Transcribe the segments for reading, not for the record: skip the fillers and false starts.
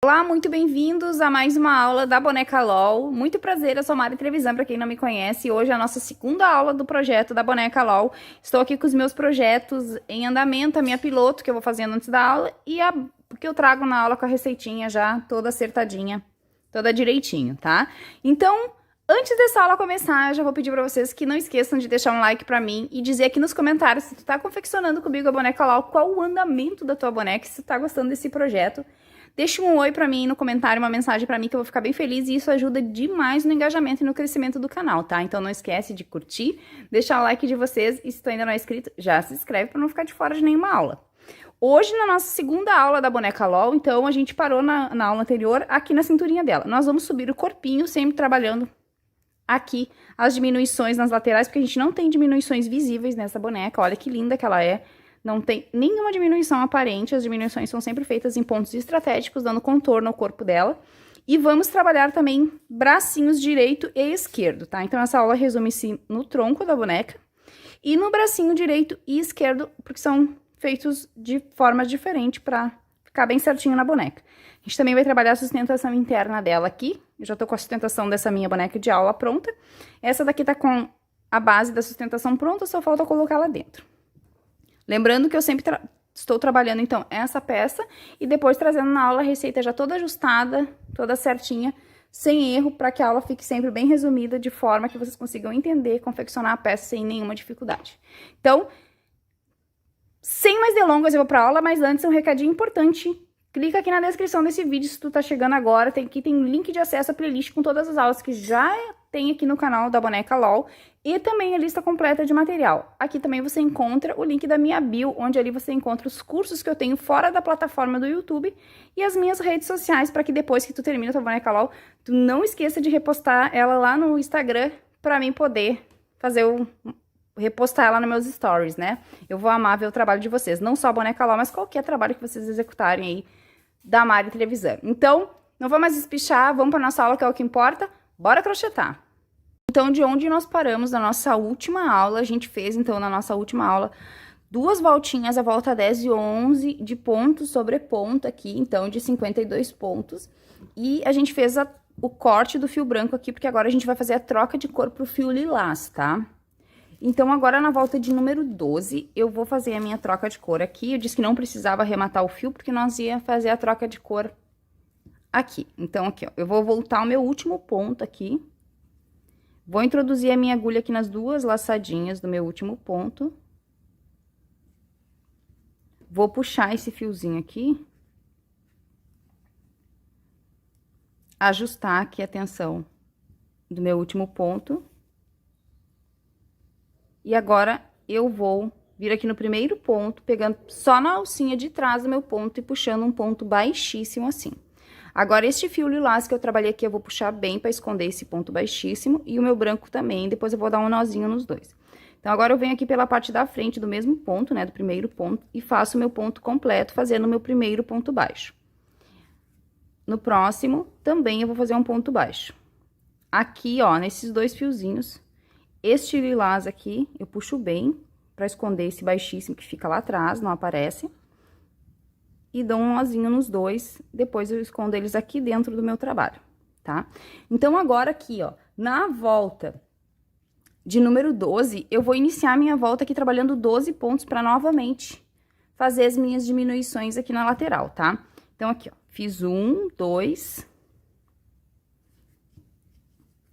Olá, muito bem-vindos a mais uma aula da Boneca LOL. Muito prazer, eu sou Mari Trevisan, para quem não me conhece. Hoje é a nossa segunda aula do projeto da Boneca LOL. Estou aqui com os meus projetos em andamento, a minha piloto, que eu vou fazendo antes da aula, e a que eu trago na aula com a receitinha já toda acertadinha, toda direitinho, tá? Então, antes dessa aula começar, eu já vou pedir para vocês que não esqueçam de deixar um like para mim e dizer aqui nos comentários se tu tá confeccionando comigo a Boneca LOL, qual o andamento da tua boneca, se tu tá gostando desse projeto. Deixe um oi pra mim no comentário, uma mensagem pra mim que eu vou ficar bem feliz e isso ajuda demais no engajamento e no crescimento do canal, tá? Então não esquece de curtir, deixar o like de vocês e se tu ainda não é inscrito, já se inscreve pra não ficar de fora de nenhuma aula. Hoje, na nossa segunda aula da Boneca LOL, então a gente parou na aula anterior aqui na cinturinha dela. Nós vamos subir o corpinho, sempre trabalhando aqui as diminuições nas laterais, porque a gente não tem diminuições visíveis nessa boneca, olha que linda que ela é. Não tem nenhuma diminuição aparente, as diminuições são sempre feitas em pontos estratégicos, dando contorno ao corpo dela. E vamos trabalhar também bracinhos direito e esquerdo, tá? Então, essa aula resume-se no tronco da boneca e no bracinho direito e esquerdo, porque são feitos de forma diferente para ficar bem certinho na boneca. A gente também vai trabalhar a sustentação interna dela aqui. Eu já tô com a sustentação dessa minha boneca de aula pronta. Essa daqui tá com a base da sustentação pronta, só falta colocar lá dentro. Lembrando que eu sempre estou trabalhando, então, essa peça e depois trazendo na aula a receita já toda ajustada, toda certinha, sem erro, para que a aula fique sempre bem resumida, de forma que vocês consigam entender, confeccionar a peça sem nenhuma dificuldade. Então, sem mais delongas, eu vou para a aula, mas antes um recadinho importante. Clica aqui na descrição desse vídeo se tu tá chegando agora, aqui tem um link de acesso à playlist com todas as aulas que já tem aqui no canal da Boneca LOL e também a lista completa de material. Aqui também você encontra o link da minha bio, onde ali você encontra os cursos que eu tenho fora da plataforma do YouTube e as minhas redes sociais, para que depois que tu termina a tua Boneca LOL, tu não esqueça de repostar ela lá no Instagram, para mim poder fazer repostar ela nos meus stories, né? Eu vou amar ver o trabalho de vocês, não só a Boneca LOL, mas qualquer trabalho que vocês executarem aí da Mari Trevisan. Então, não vou mais espichar, vamos para nossa aula, que é o que importa. Bora crochetar! Então, de onde nós paramos na nossa última aula, a gente fez, então, na nossa última aula, duas voltinhas, a volta 10 e 11 de ponto sobre ponto aqui, então, de 52 pontos. E a gente fez o corte do fio branco aqui, porque agora a gente vai fazer a troca de cor pro fio lilás, tá? Então, agora na volta de número 12, eu vou fazer a minha troca de cor aqui. Eu disse que não precisava arrematar o fio, porque nós ia fazer a troca de cor aqui. Então, aqui, ó, eu vou voltar o meu último ponto aqui. Vou introduzir a minha agulha aqui nas duas laçadinhas do meu último ponto. Vou puxar esse fiozinho aqui. Ajustar aqui a tensão do meu último ponto. E agora, eu vou vir aqui no primeiro ponto, pegando só na alcinha de trás do meu ponto e puxando um ponto baixíssimo assim. Agora, este fio lilás que eu trabalhei aqui, eu vou puxar bem para esconder esse ponto baixíssimo e o meu branco também, depois eu vou dar um nozinho nos dois. Então, agora eu venho aqui pela parte da frente do mesmo ponto, né, do primeiro ponto, e faço o meu ponto completo, fazendo o meu primeiro ponto baixo. No próximo, também eu vou fazer um ponto baixo. Aqui, ó, nesses dois fiozinhos, este lilás aqui, eu puxo bem para esconder esse baixíssimo que fica lá atrás, não aparece. E dou um nozinho nos dois, depois eu escondo eles aqui dentro do meu trabalho, tá? Então, agora aqui, ó, na volta de número 12, eu vou iniciar a minha volta aqui trabalhando 12 pontos para novamente fazer as minhas diminuições aqui na lateral, tá? Então, aqui, ó, fiz 1, 2,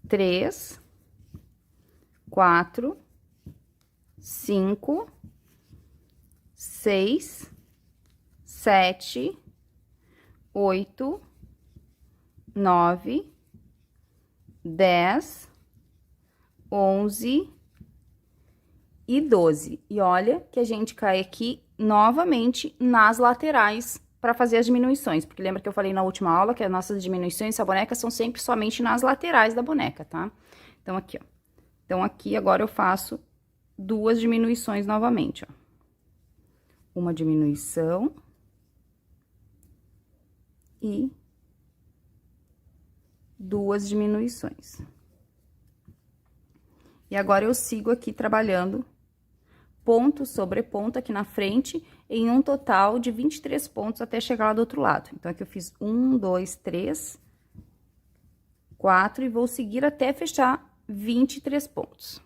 3, 4, 5, 6, 7, 8, 9, 10, 11 e 12. E olha que a gente cai aqui novamente nas laterais para fazer as diminuições, porque lembra que eu falei na última aula que as nossas diminuições da boneca são sempre somente nas laterais da boneca, tá? Então, aqui, ó. Então, aqui agora eu faço duas diminuições novamente, ó. Uma diminuição. E duas diminuições. E agora eu sigo aqui trabalhando ponto sobre ponto aqui na frente em um total de 23 pontos até chegar lá do outro lado. Então, aqui eu fiz 1, 2, 3, 4 e vou seguir até fechar 23 pontos.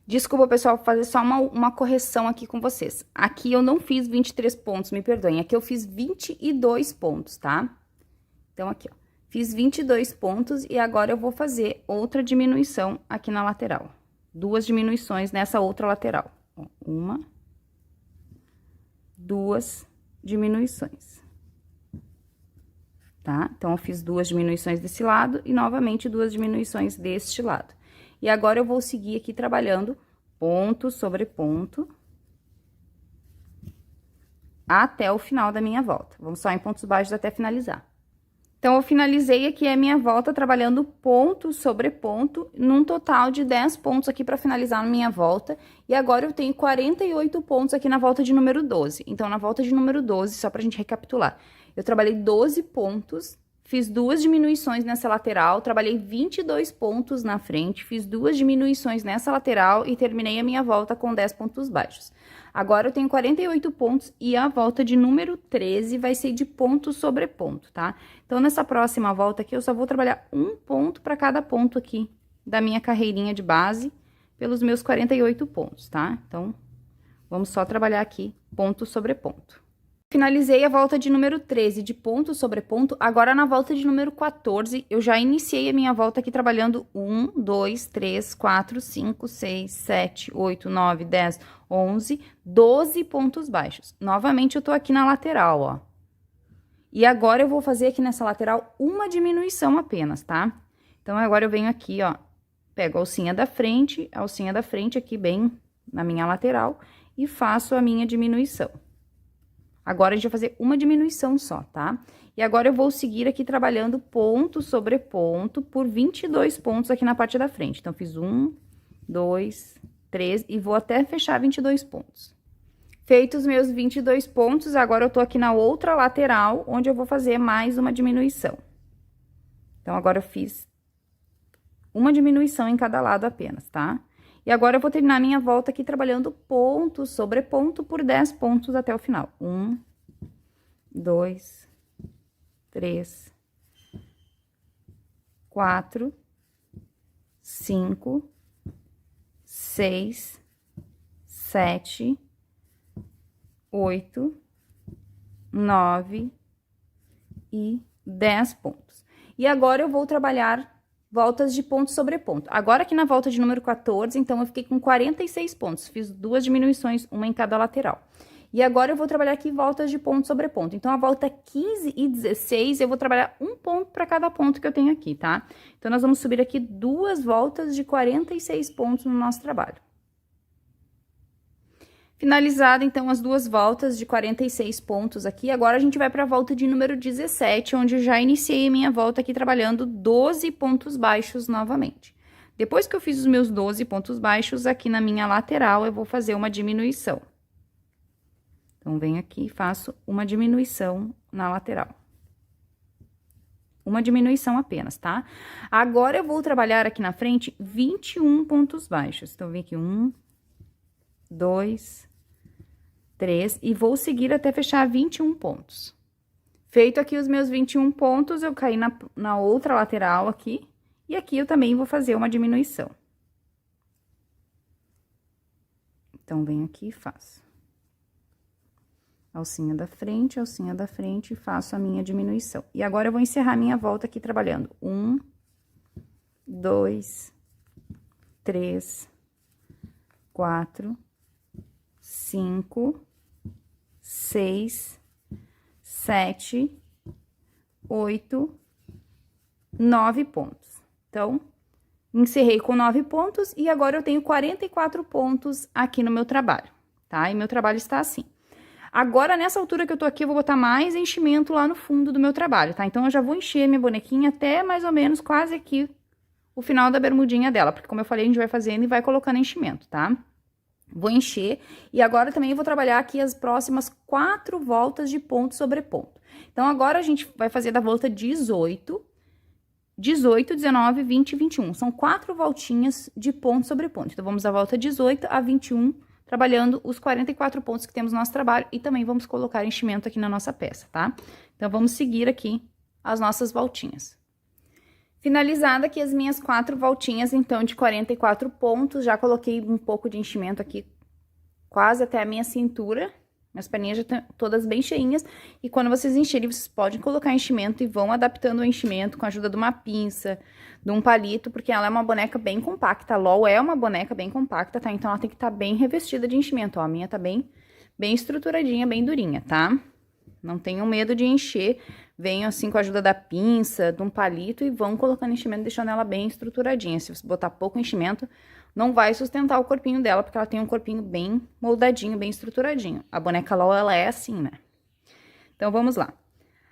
Desculpa, pessoal, vou fazer só uma correção aqui com vocês. Aqui eu não fiz 23 pontos, me perdoem. Aqui eu fiz 22 pontos, tá? Então, aqui, ó. Fiz 22 pontos e agora eu vou fazer outra diminuição aqui na lateral. 2 diminuições nessa outra lateral. Ó, 1, 2 diminuições. Tá? Então, eu fiz 2 diminuições desse lado e, novamente, 2 diminuições deste lado. E agora, eu vou seguir aqui trabalhando ponto sobre ponto até o final da minha volta. Vamos só em pontos baixos até finalizar. Então, eu finalizei aqui a minha volta trabalhando ponto sobre ponto, num total de 10 pontos aqui para finalizar a minha volta. E agora, eu tenho 48 pontos aqui na volta de número 12. Então, na volta de número 12, só pra gente recapitular, eu trabalhei 12 pontos, fiz 2 diminuições nessa lateral, trabalhei 22 pontos na frente, fiz 2 diminuições nessa lateral e terminei a minha volta com 10 pontos baixos. Agora, eu tenho 48 pontos e a volta de número 13 vai ser de ponto sobre ponto, tá? Então, nessa próxima volta aqui, eu só vou trabalhar um ponto para cada ponto aqui da minha carreirinha de base, pelos meus 48 pontos, tá? Então, vamos só trabalhar aqui ponto sobre ponto. Finalizei a volta de número 13 de ponto sobre ponto. Agora, na volta de número 14, eu já iniciei a minha volta aqui trabalhando 1, 2, 3, 4, 5, 6, 7, 8, 9, 10, 11, 12 pontos baixos. Novamente, eu tô aqui na lateral, ó. E agora, eu vou fazer aqui nessa lateral uma diminuição apenas, tá? Então, agora eu venho aqui, ó, pego a alcinha da frente aqui bem na minha lateral e faço a minha diminuição. Agora, a gente vai fazer uma diminuição só, tá? E agora, eu vou seguir aqui trabalhando ponto sobre ponto por 22 pontos aqui na parte da frente. Então, fiz 1, 2, 3 e vou até fechar 22 pontos. Feitos os meus 22 pontos, agora eu tô aqui na outra lateral, onde eu vou fazer mais uma diminuição. Então, agora eu fiz uma diminuição em cada lado apenas, tá? E agora, eu vou terminar minha volta aqui trabalhando ponto sobre ponto por 10 pontos até o final. 1, 2, 3, 4, 5, 6, 7, 8, 9 e 10 pontos. E agora, eu vou trabalhar voltas de ponto sobre ponto. Agora, aqui na volta de número 14, então, eu fiquei com 46 pontos. Fiz 2 diminuições, uma em cada lateral. E agora, eu vou trabalhar aqui voltas de ponto sobre ponto. Então, a volta 15 e 16, eu vou trabalhar um ponto para cada ponto que eu tenho aqui, tá? Então, nós vamos subir aqui 2 voltas de 46 pontos no nosso trabalho. Finalizada, então, as 2 voltas de 46 pontos aqui, agora a gente vai para a volta de número 17, onde eu já iniciei a minha volta aqui trabalhando 12 pontos baixos novamente. Depois que eu fiz os meus 12 pontos baixos, aqui na minha lateral, eu vou fazer uma diminuição. Então, venho aqui e faço uma diminuição na lateral. Uma diminuição apenas, tá? Agora, eu vou trabalhar aqui na frente 21 pontos baixos. Então, vem aqui 1, 2, 3 e vou seguir até fechar 21 pontos. Feito aqui os meus 21 pontos, eu caí na outra lateral aqui, e aqui eu também vou fazer uma diminuição. Então, venho aqui e faço. Alcinha da frente e faço a minha diminuição. E agora, eu vou encerrar minha volta aqui trabalhando 1, 2, 3, 4, 5, 6, 7, 8, 9 pontos. Então, encerrei com 9 pontos e agora eu tenho 44 pontos aqui no meu trabalho, tá? E meu trabalho está assim. Agora, nessa altura que eu tô aqui, eu vou botar mais enchimento lá no fundo do meu trabalho, tá? Então, eu já vou encher minha bonequinha até mais ou menos quase aqui o final da bermudinha dela, porque como eu falei, a gente vai fazendo e vai colocando enchimento, tá? Vou encher, e agora também eu vou trabalhar aqui as próximas 4 voltas de ponto sobre ponto. Então, agora a gente vai fazer da volta 18, 19, 20 e 21. São 4 voltinhas de ponto sobre ponto. Então, vamos da volta 18 a 21, trabalhando os 44 pontos que temos no nosso trabalho e também vamos colocar enchimento aqui na nossa peça, tá? Então, vamos seguir aqui as nossas voltinhas. Finalizada aqui as minhas 4 voltinhas, então, de 44 pontos, já coloquei um pouco de enchimento aqui, quase até a minha cintura. Minhas perninhas já estão todas bem cheinhas. E quando vocês encherem, vocês podem colocar enchimento e vão adaptando o enchimento com a ajuda de uma pinça, de um palito, porque ela é uma boneca bem compacta. A LOL é uma boneca bem compacta, tá? Então, ela tem que estar bem revestida de enchimento, ó. A minha tá bem estruturadinha, bem durinha, tá? Não tenham medo de encher. Venham assim com a ajuda da pinça, de um palito e vão colocando enchimento, deixando ela bem estruturadinha. Se você botar pouco enchimento, não vai sustentar o corpinho dela, porque ela tem um corpinho bem moldadinho, bem estruturadinho. A boneca LOL, ela é assim, né? Então, vamos lá.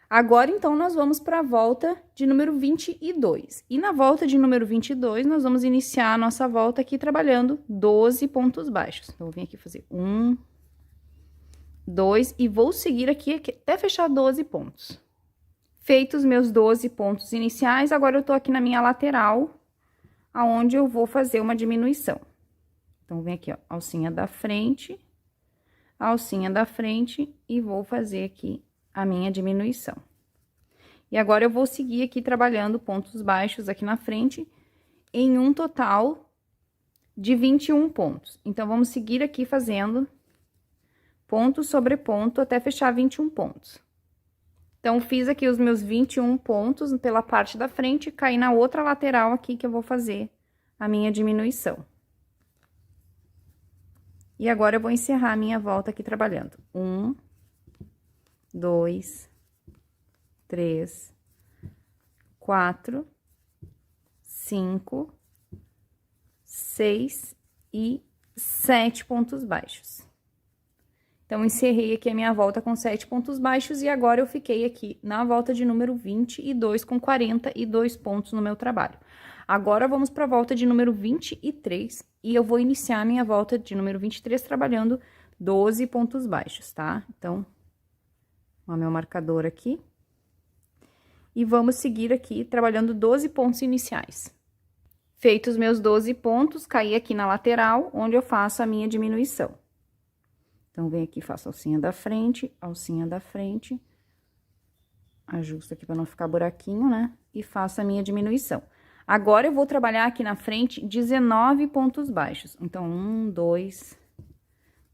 Agora, então, nós vamos para a volta de número 22. E na volta de número 22, nós vamos iniciar a nossa volta aqui trabalhando 12 pontos baixos. Então, eu vim aqui fazer 1, 2 e vou seguir aqui até fechar 12 pontos. Feitos meus 12 pontos iniciais, agora eu tô aqui na minha lateral, aonde eu vou fazer uma diminuição. Então, vem aqui, ó, alcinha da frente e vou fazer aqui a minha diminuição. E agora, eu vou seguir aqui trabalhando pontos baixos aqui na frente, em um total de 21 pontos. Então, vamos seguir aqui fazendo ponto sobre ponto até fechar 21 pontos. Então, fiz aqui os meus 21 pontos pela parte da frente, caí na outra lateral aqui que eu vou fazer a minha diminuição. E agora, eu vou encerrar a minha volta aqui trabalhando. 1, 2, 3, 4, 5, 6 e 7 pontos baixos. Então, encerrei aqui a minha volta com 7 pontos baixos e agora eu fiquei aqui na volta de número 22 com 42 pontos no meu trabalho. Agora, vamos para a volta de número 23 e eu vou iniciar a minha volta de número 23 trabalhando 12 pontos baixos, tá? Então, ó, meu marcador aqui. E vamos seguir aqui trabalhando 12 pontos iniciais. Feitos meus 12 pontos, caí aqui na lateral, onde eu faço a minha diminuição. Então, vem aqui, faço alcinha da frente, ajusto aqui para não ficar buraquinho, né? E faço a minha diminuição. Agora, eu vou trabalhar aqui na frente 19 pontos baixos. Então, 1, 2,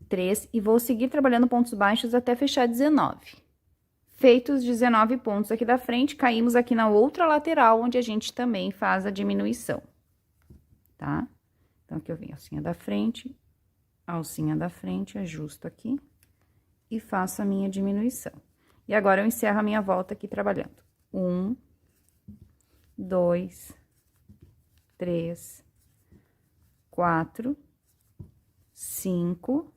3, e vou seguir trabalhando pontos baixos até fechar 19. Feitos 19 pontos aqui da frente, caímos aqui na outra lateral, onde a gente também faz a diminuição, tá? Então, aqui eu venho alcinha da frente, ajusto aqui e faço a minha diminuição. E agora, eu encerro a minha volta aqui trabalhando. 1, 2, 3, 4, 5,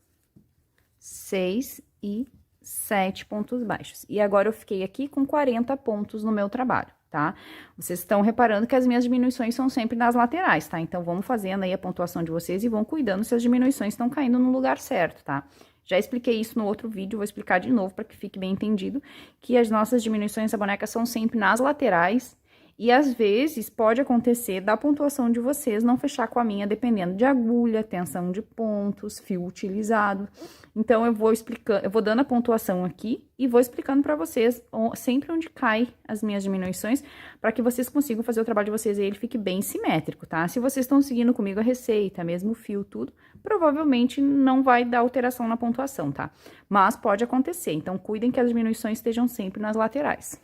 6 e 7 pontos baixos. E agora, eu fiquei aqui com 40 pontos no meu trabalho, tá? Vocês estão reparando que as minhas diminuições são sempre nas laterais, tá? Então, vamos fazendo aí a pontuação de vocês e vão cuidando se as diminuições estão caindo no lugar certo, tá? Já expliquei isso no outro vídeo, vou explicar de novo para que fique bem entendido, que as nossas diminuições da boneca são sempre nas laterais. E, às vezes, pode acontecer da pontuação de vocês não fechar com a minha, dependendo de agulha, tensão de pontos, fio utilizado. Então, eu vou explicando, eu vou dando a pontuação aqui e vou explicando para vocês sempre onde cai as minhas diminuições, para que vocês consigam fazer o trabalho de vocês e ele fique bem simétrico, tá? Se vocês estão seguindo comigo a receita, mesmo o fio, tudo, provavelmente não vai dar alteração na pontuação, tá? Mas pode acontecer, então, cuidem que as diminuições estejam sempre nas laterais,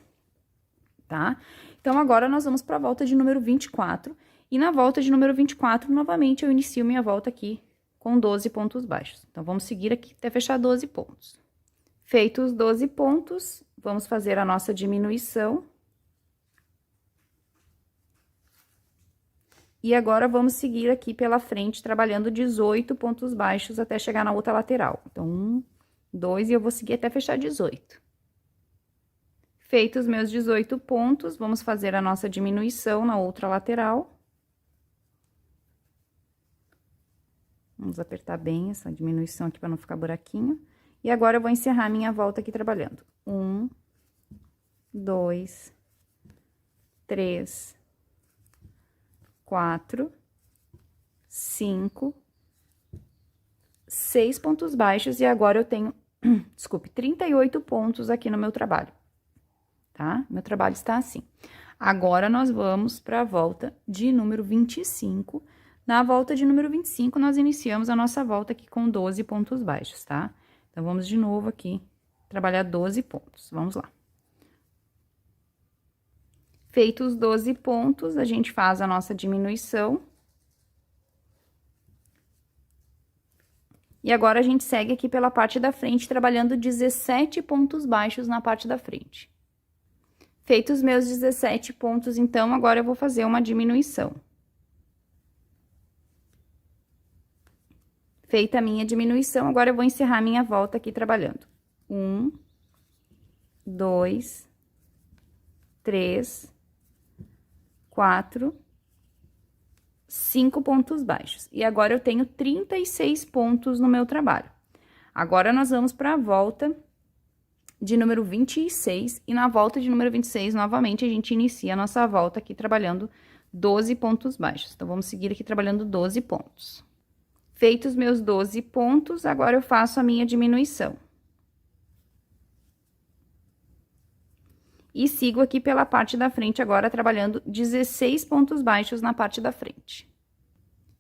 tá? Então, agora, nós vamos para a volta de número 24. E na volta de número 24, novamente, eu inicio minha volta aqui com 12 pontos baixos. Então, vamos seguir aqui até fechar 12 pontos. Feitos os 12 pontos, vamos fazer a nossa diminuição. E agora, vamos seguir aqui pela frente, trabalhando 18 pontos baixos até chegar na outra lateral. Então, 1, 2, e eu vou seguir até fechar 18. Feitos os meus 18 pontos, vamos fazer a nossa diminuição na outra lateral. Vamos apertar bem essa diminuição aqui para não ficar buraquinho. E agora, eu vou encerrar minha volta aqui trabalhando. 1, 2, 3, 4, 5, 6 pontos baixos e agora eu tenho, desculpe, 38 pontos aqui no meu trabalho, tá? Meu trabalho está assim. Agora, nós vamos para a volta de número 25. Na volta de número 25, nós iniciamos a nossa volta aqui com 12 pontos baixos, tá? Então, vamos de novo aqui, trabalhar 12 pontos. Vamos lá. Feitos os 12 pontos, a gente faz a nossa diminuição. E agora, a gente segue aqui pela parte da frente, trabalhando 17 pontos baixos na parte da frente. Feitos meus 17 pontos, então, agora eu vou fazer uma diminuição. Feita a minha diminuição, agora eu vou encerrar minha volta aqui trabalhando. 1, 2, 3, 4, 5 pontos baixos. E agora eu tenho 36 pontos no meu trabalho. Agora, nós vamos para a volta de número 26, e na volta de número 26, novamente, a gente inicia a nossa volta aqui trabalhando 12 pontos baixos. Então, vamos seguir aqui trabalhando 12 pontos. Feitos meus 12 pontos, agora eu faço a minha diminuição. E sigo aqui pela parte da frente agora, trabalhando 16 pontos baixos na parte da frente.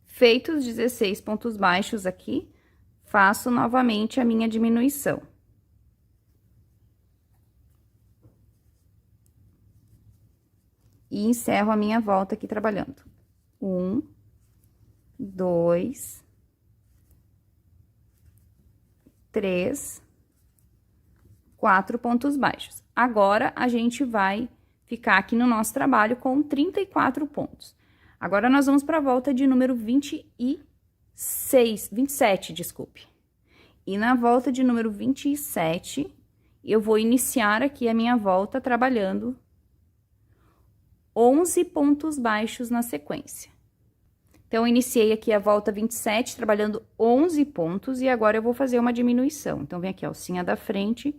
Feitos 16 pontos baixos aqui, faço novamente a minha diminuição. E encerro a minha volta aqui trabalhando. 1, 2, 3, 4 pontos baixos. Agora, a gente vai ficar aqui no nosso trabalho com 34 pontos. Agora, nós vamos para a volta de número 27, desculpe. E na volta de número 27, eu vou iniciar aqui a minha volta trabalhando 11 pontos baixos na sequência. Então, eu iniciei aqui a volta 27, trabalhando 11 pontos, e agora eu vou fazer uma diminuição. Então, vem aqui a alcinha da frente,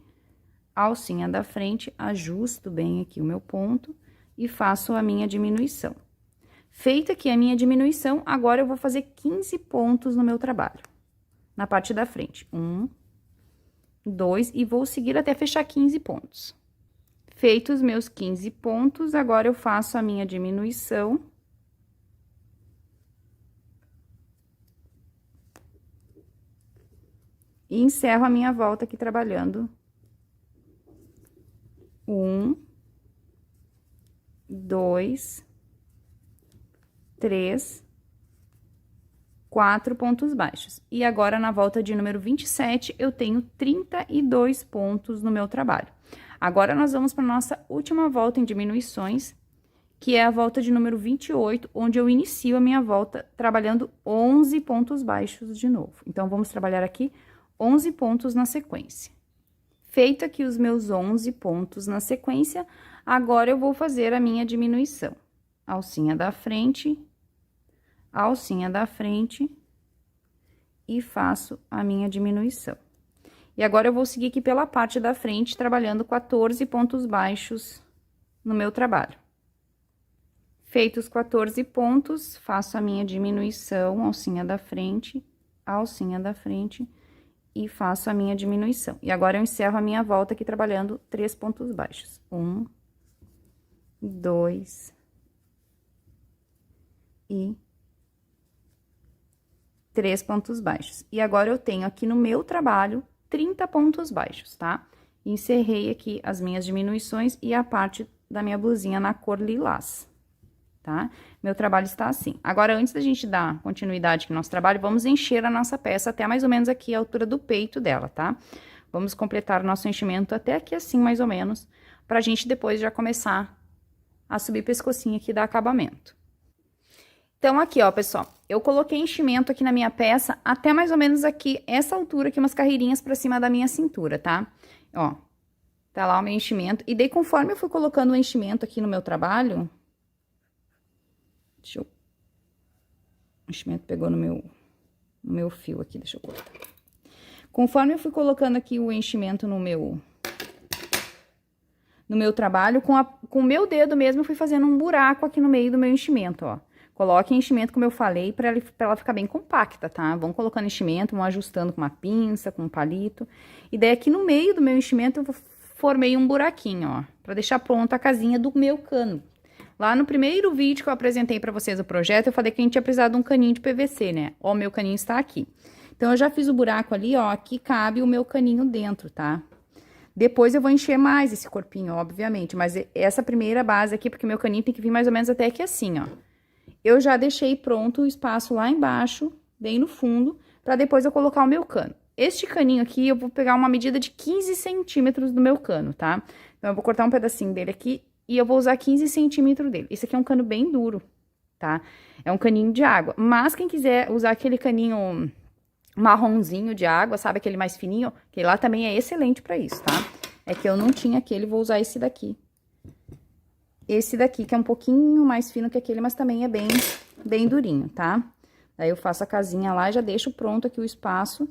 ajusto bem aqui o meu ponto e faço a minha diminuição. Feita aqui a minha diminuição, agora eu vou fazer 15 pontos no meu trabalho, na parte da frente. 1, 2, e vou seguir até fechar 15 pontos. Feitos meus 15 pontos, agora eu faço a minha diminuição. E encerro a minha volta aqui trabalhando. 1, 2, 3, 4 pontos baixos. E agora, na volta de número 27, eu tenho 32 pontos no meu trabalho. Agora, nós vamos para a nossa última volta em diminuições, que é a volta de número 28, onde eu inicio a minha volta trabalhando 11 pontos baixos de novo. Então, vamos trabalhar aqui 11 pontos na sequência. Feito aqui os meus 11 pontos na sequência, agora eu vou fazer a minha diminuição. Alcinha da frente, e faço a minha diminuição. E agora eu vou seguir aqui pela parte da frente, trabalhando 14 pontos baixos no meu trabalho. Feitos 14 pontos, faço a minha diminuição, alcinha da frente, e faço a minha diminuição. E agora eu encerro a minha volta aqui trabalhando 3 pontos baixos. 1, 2 e 3 pontos baixos. E agora eu tenho aqui no meu trabalho 30 pontos baixos, tá? Encerrei aqui as minhas diminuições e a parte da minha blusinha na cor lilás, tá? Meu trabalho está assim. Agora, antes da gente dar continuidade aqui no nosso trabalho, vamos encher a nossa peça até mais ou menos aqui a altura do peito dela, tá? Vamos completar o nosso enchimento até aqui assim, mais ou menos, pra gente depois já começar a subir pescocinho aqui e dar acabamento. Então, aqui, ó, pessoal, eu coloquei enchimento aqui na minha peça até mais ou menos aqui, essa altura aqui, umas carreirinhas pra cima da minha cintura, tá? Ó, tá lá o meu enchimento. E daí, conforme eu fui colocando o enchimento aqui no meu trabalho... Deixa eu... O enchimento pegou no meu fio aqui, deixa eu cortar. Conforme eu fui colocando aqui o enchimento no meu trabalho, com o meu dedo mesmo, eu fui fazendo um buraco aqui no meio do meu enchimento, ó. Coloque enchimento, como eu falei, pra ela ficar bem compacta, tá? Vão colocando enchimento, vão ajustando com uma pinça, com um palito. E daí aqui no meio do meu enchimento eu formei um buraquinho, ó, pra deixar pronta a casinha do meu cano. Lá no primeiro vídeo que eu apresentei pra vocês o projeto, eu falei que a gente ia precisar de um caninho de PVC, né? Ó, o meu caninho está aqui. Então, eu já fiz o buraco ali, ó, aqui cabe o meu caninho dentro, tá? Depois eu vou encher mais esse corpinho, obviamente, mas essa primeira base aqui, porque meu caninho tem que vir mais ou menos até aqui assim, ó. Eu já deixei pronto o espaço lá embaixo, bem no fundo, pra depois eu colocar o meu cano. Este caninho aqui, eu vou pegar uma medida de 15 centímetros do meu cano, tá? Então, eu vou cortar um pedacinho dele aqui e eu vou usar 15 centímetros dele. Esse aqui é um cano bem duro, tá? É um caninho de água. Mas quem quiser usar aquele caninho marronzinho de água, sabe? Aquele mais fininho, que lá também é excelente pra isso, tá? É que eu não tinha aquele, vou usar esse daqui. Esse daqui, que é um pouquinho mais fino que aquele, mas também é bem durinho, tá? Daí eu faço a casinha lá e já deixo pronto aqui o espaço,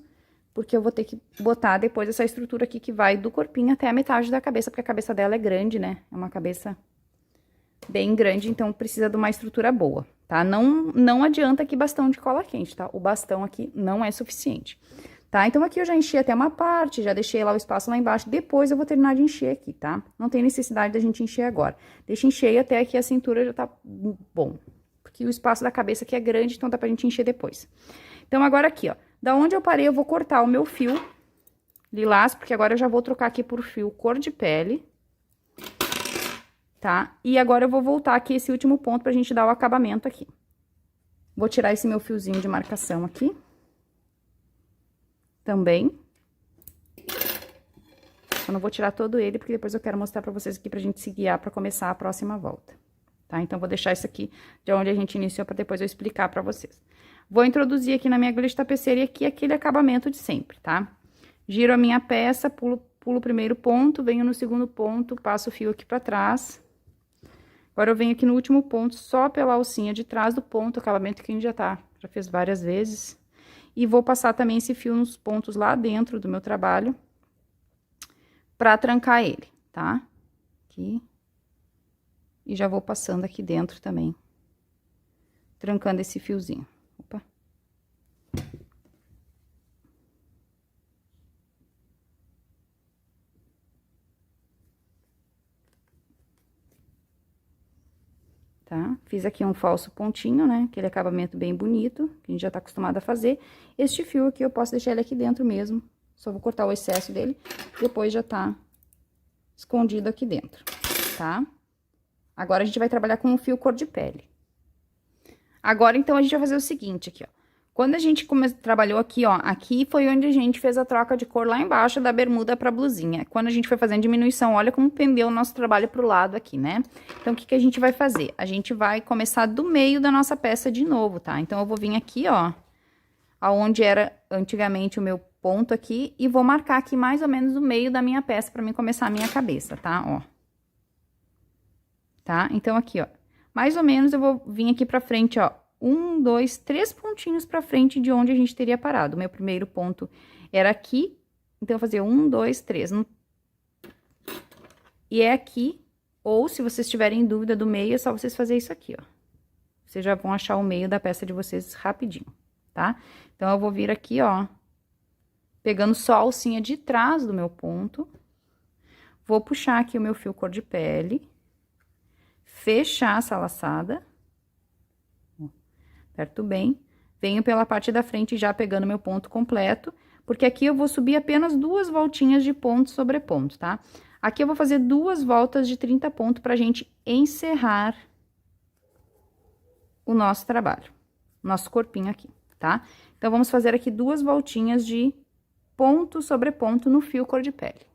porque eu vou ter que botar depois essa estrutura aqui que vai do corpinho até a metade da cabeça, porque a cabeça dela é grande, né? É uma cabeça bem grande, então precisa de uma estrutura boa, tá? Não adianta aqui bastão de cola quente, tá? O bastão aqui não é suficiente, tá? Então, aqui eu já enchi até uma parte, já deixei lá o espaço lá embaixo, depois eu vou terminar de encher aqui, tá? Não tem necessidade da gente encher agora. Deixa encher até aqui a cintura já tá bom, porque o espaço da cabeça aqui é grande, então dá pra gente encher depois. Então, agora aqui, ó, da onde eu parei, eu vou cortar o meu fio lilás, porque agora eu já vou trocar aqui por fio cor de pele, tá? E agora eu vou voltar aqui esse último ponto pra gente dar o acabamento aqui. Vou tirar esse meu fiozinho de marcação aqui. Também. Eu não vou tirar todo ele, porque depois eu quero mostrar pra vocês aqui pra gente se guiar pra começar a próxima volta, tá? Então, vou deixar isso aqui de onde a gente iniciou pra depois eu explicar pra vocês. Vou introduzir aqui na minha agulha de tapeceira e aqui aquele acabamento de sempre, tá? Giro a minha peça, pulo o primeiro ponto, venho no segundo ponto, passo o fio aqui pra trás. Agora, eu venho aqui no último ponto, só pela alcinha de trás do ponto, acabamento que a gente já fez várias vezes. E vou passar também esse fio nos pontos lá dentro do meu trabalho, pra trancar ele, tá? Aqui. E já vou passando aqui dentro também, trancando esse fiozinho. Opa. Tá? Fiz aqui um falso pontinho, né? Aquele acabamento bem bonito, que a gente já tá acostumado a fazer. Este fio aqui, eu posso deixar ele aqui dentro mesmo. Só vou cortar o excesso dele, depois já tá escondido aqui dentro, tá? Agora, a gente vai trabalhar com o fio cor de pele. Agora, então, a gente vai fazer o seguinte aqui, ó. Quando a gente trabalhou aqui, ó, aqui foi onde a gente fez a troca de cor lá embaixo da bermuda pra blusinha. Quando a gente foi fazendo diminuição, olha como pendeu o nosso trabalho pro lado aqui, né? Então, o que que a gente vai fazer? A gente vai começar do meio da nossa peça de novo, tá? Então, eu vou vir aqui, ó, aonde era antigamente o meu ponto aqui, e vou marcar aqui mais ou menos o meio da minha peça pra mim começar a minha cabeça, tá? Ó. Tá? Então, aqui, ó, mais ou menos eu vou vir aqui pra frente, ó, 1, 2, 3 pontinhos pra frente de onde a gente teria parado. O meu primeiro ponto era aqui, então, eu vou fazer 1, 2, 3. E é aqui, ou se vocês tiverem dúvida do meio, é só vocês fazerem isso aqui, ó. Vocês já vão achar o meio da peça de vocês rapidinho, tá? Então, eu vou vir aqui, ó, pegando só a alcinha de trás do meu ponto. Vou puxar aqui o meu fio cor de pele. Fechar essa laçada. Aperto bem, venho pela parte da frente já pegando meu ponto completo, porque aqui eu vou subir apenas 2 voltinhas de ponto sobre ponto, tá? Aqui eu vou fazer 2 voltas de 30 pontos pra gente encerrar o nosso trabalho, nosso corpinho aqui, tá? Então, vamos fazer aqui 2 voltinhas de ponto sobre ponto no fio cor de pele.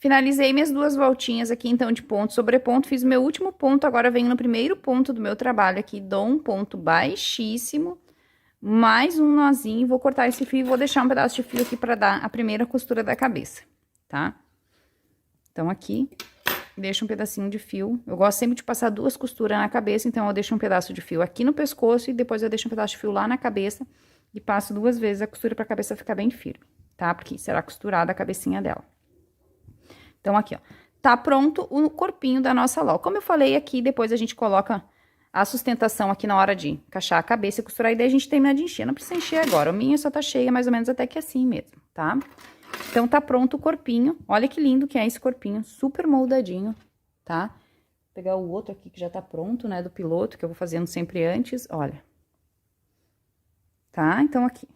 Finalizei minhas 2 voltinhas aqui, então, de ponto sobre ponto, fiz o meu último ponto, agora venho no primeiro ponto do meu trabalho aqui, dou um ponto baixíssimo, mais um nozinho, vou cortar esse fio e vou deixar um pedaço de fio aqui pra dar a primeira costura da cabeça, tá? Então, aqui, deixo um pedacinho de fio, eu gosto sempre de passar 2 costuras na cabeça, então, eu deixo um pedaço de fio aqui no pescoço e depois eu deixo um pedaço de fio lá na cabeça e passo 2 vezes a costura pra cabeça ficar bem firme, tá? Porque será costurada a cabecinha dela. Então, aqui, ó, tá pronto o corpinho da nossa ló. Como eu falei aqui, depois a gente coloca a sustentação aqui na hora de encaixar a cabeça e costurar, e daí a gente termina de encher. Não precisa encher agora, a minha só tá cheia mais ou menos até que assim mesmo, tá? Então, tá pronto o corpinho. Olha que lindo que é esse corpinho, super moldadinho, tá? Vou pegar o outro aqui que já tá pronto, né, do piloto, que eu vou fazendo sempre antes, olha. Tá? Então, aqui.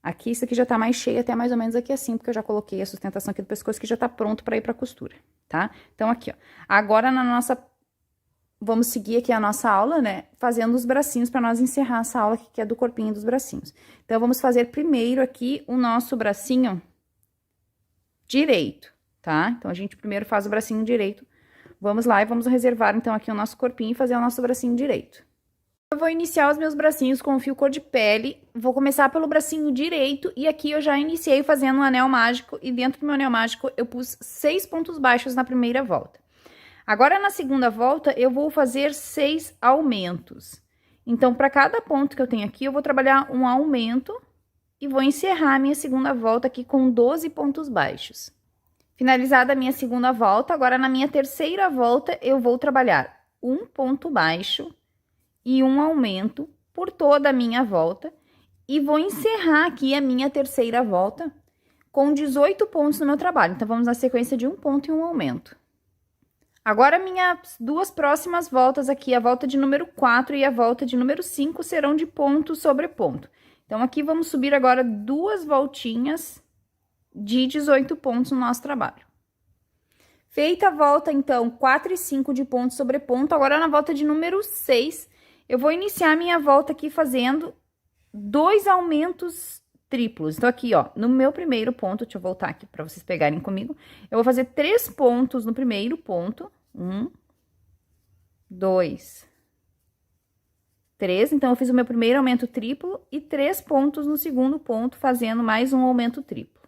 Aqui, isso aqui já tá mais cheio, até mais ou menos aqui assim, porque eu já coloquei a sustentação aqui do pescoço, que já tá pronto pra ir pra costura, tá? Então, aqui, ó. Agora, na nossa... Vamos seguir aqui a nossa aula, né? Fazendo os bracinhos pra nós encerrar essa aula aqui, que é do corpinho dos bracinhos. Então, vamos fazer primeiro aqui o nosso bracinho direito, tá? Então, a gente primeiro faz o bracinho direito. Vamos lá e vamos reservar, então, aqui o nosso corpinho e fazer o nosso bracinho direito. Eu vou iniciar os meus bracinhos com o fio cor de pele, vou começar pelo bracinho direito, e aqui eu já iniciei fazendo um anel mágico, e dentro do meu anel mágico eu pus 6 pontos baixos na primeira volta. Agora, na segunda volta, eu vou fazer 6 aumentos. Então, para cada ponto que eu tenho aqui, eu vou trabalhar um aumento, e vou encerrar a minha segunda volta aqui com 12 pontos baixos. Finalizada a minha segunda volta, agora na minha terceira volta, eu vou trabalhar um ponto baixo, e um aumento por toda a minha volta, e vou encerrar aqui a minha terceira volta com 18 pontos no meu trabalho. Então, vamos na sequência de um ponto e um aumento. Agora, minhas duas próximas voltas aqui, a volta de número 4 e a volta de número 5, serão de ponto sobre ponto. Então, aqui vamos subir agora 2 voltinhas de 18 pontos no nosso trabalho. Feita a volta, então, 4 e 5 de ponto sobre ponto, agora na volta de número 6, eu vou iniciar minha volta aqui fazendo 2 aumentos triplos. Então, aqui, ó, no meu primeiro ponto, deixa eu voltar aqui para vocês pegarem comigo. Eu vou fazer 3 pontos no primeiro ponto. 1, 2, 3. Então, eu fiz o meu primeiro aumento triplo e 3 pontos no segundo ponto, fazendo mais um aumento triplo.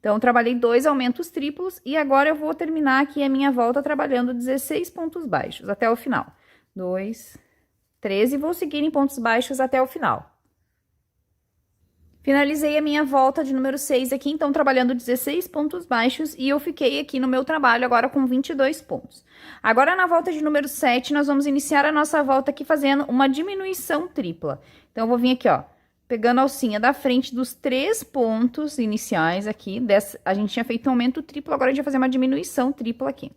Então, eu trabalhei 2 aumentos triplos e agora eu vou terminar aqui a minha volta trabalhando 16 pontos baixos até o final. 2, 3 e vou seguir em pontos baixos até o final. Finalizei a minha volta de número 6 aqui, então, trabalhando 16 pontos baixos, e eu fiquei aqui no meu trabalho agora com 22 pontos. Agora, na volta de número 7, nós vamos iniciar a nossa volta aqui fazendo uma diminuição tripla. Então, eu vou vir aqui, ó, pegando a alcinha da frente dos 3 pontos iniciais aqui, a gente tinha feito um aumento triplo, agora a gente vai fazer uma diminuição tripla aqui.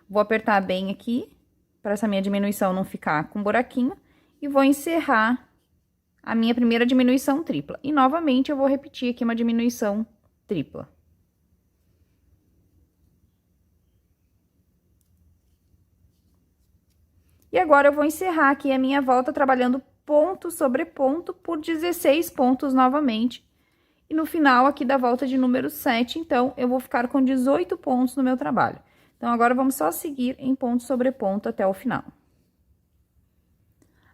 Vou apertar bem aqui, para essa minha diminuição não ficar com buraquinho, e vou encerrar a minha primeira diminuição tripla. E, novamente, eu vou repetir aqui uma diminuição tripla. E agora, eu vou encerrar aqui a minha volta trabalhando ponto sobre ponto por 16 pontos novamente. E no final aqui da volta de número 7, então, eu vou ficar com 18 pontos no meu trabalho. Então, agora, vamos só seguir em ponto sobre ponto até o final.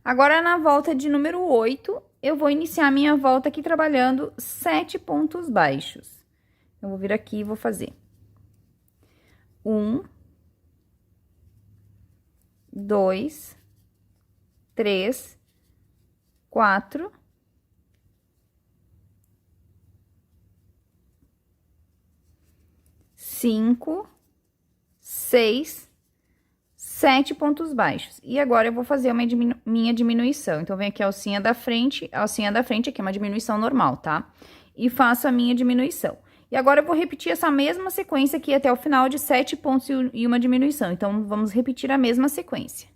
Agora, na volta de número 8, eu vou iniciar minha volta aqui trabalhando 7 pontos baixos. Eu vou vir aqui e vou fazer 1, 2, 3, 4, 5, 6, 7 pontos baixos. E agora, eu vou fazer minha diminuição. Então, vem aqui a alcinha da frente aqui é uma diminuição normal, tá? E faço a minha diminuição. E agora, eu vou repetir essa mesma sequência aqui até o final de 7 pontos e uma diminuição. Então, vamos repetir a mesma sequência.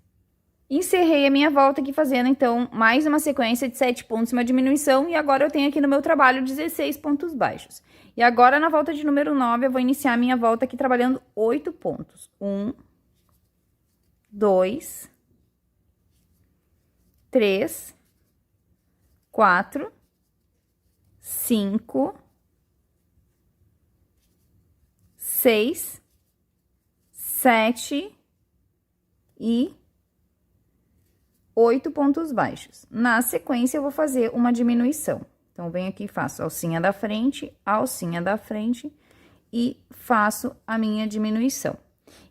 Encerrei a minha volta aqui fazendo, então, mais uma sequência de 7 pontos e uma diminuição. E agora, eu tenho aqui no meu trabalho 16 pontos baixos. E agora, na volta de número 9, eu vou iniciar a minha volta aqui trabalhando 8 pontos. 1, 2, 3, 4, 5, 6, 7 e 8 pontos baixos. Na sequência, eu vou fazer uma diminuição. Então, venho aqui e faço alcinha da frente e faço a minha diminuição.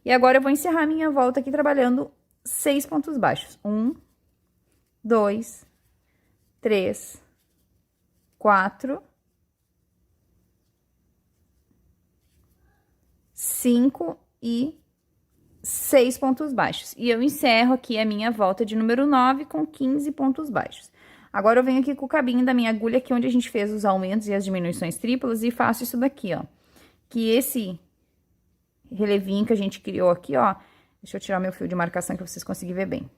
E agora, eu vou encerrar a minha volta aqui trabalhando 6 pontos baixos. 1, 2, 3, 4, 5 e 6 pontos baixos. E eu encerro aqui a minha volta de número 9 com 15 pontos baixos. Agora, eu venho aqui com o cabinho da minha agulha, aqui onde a gente fez os aumentos e as diminuições triplas, e faço isso daqui, ó. Que esse relevinho que a gente criou aqui, ó, deixa eu tirar meu fio de marcação que vocês conseguem ver bem.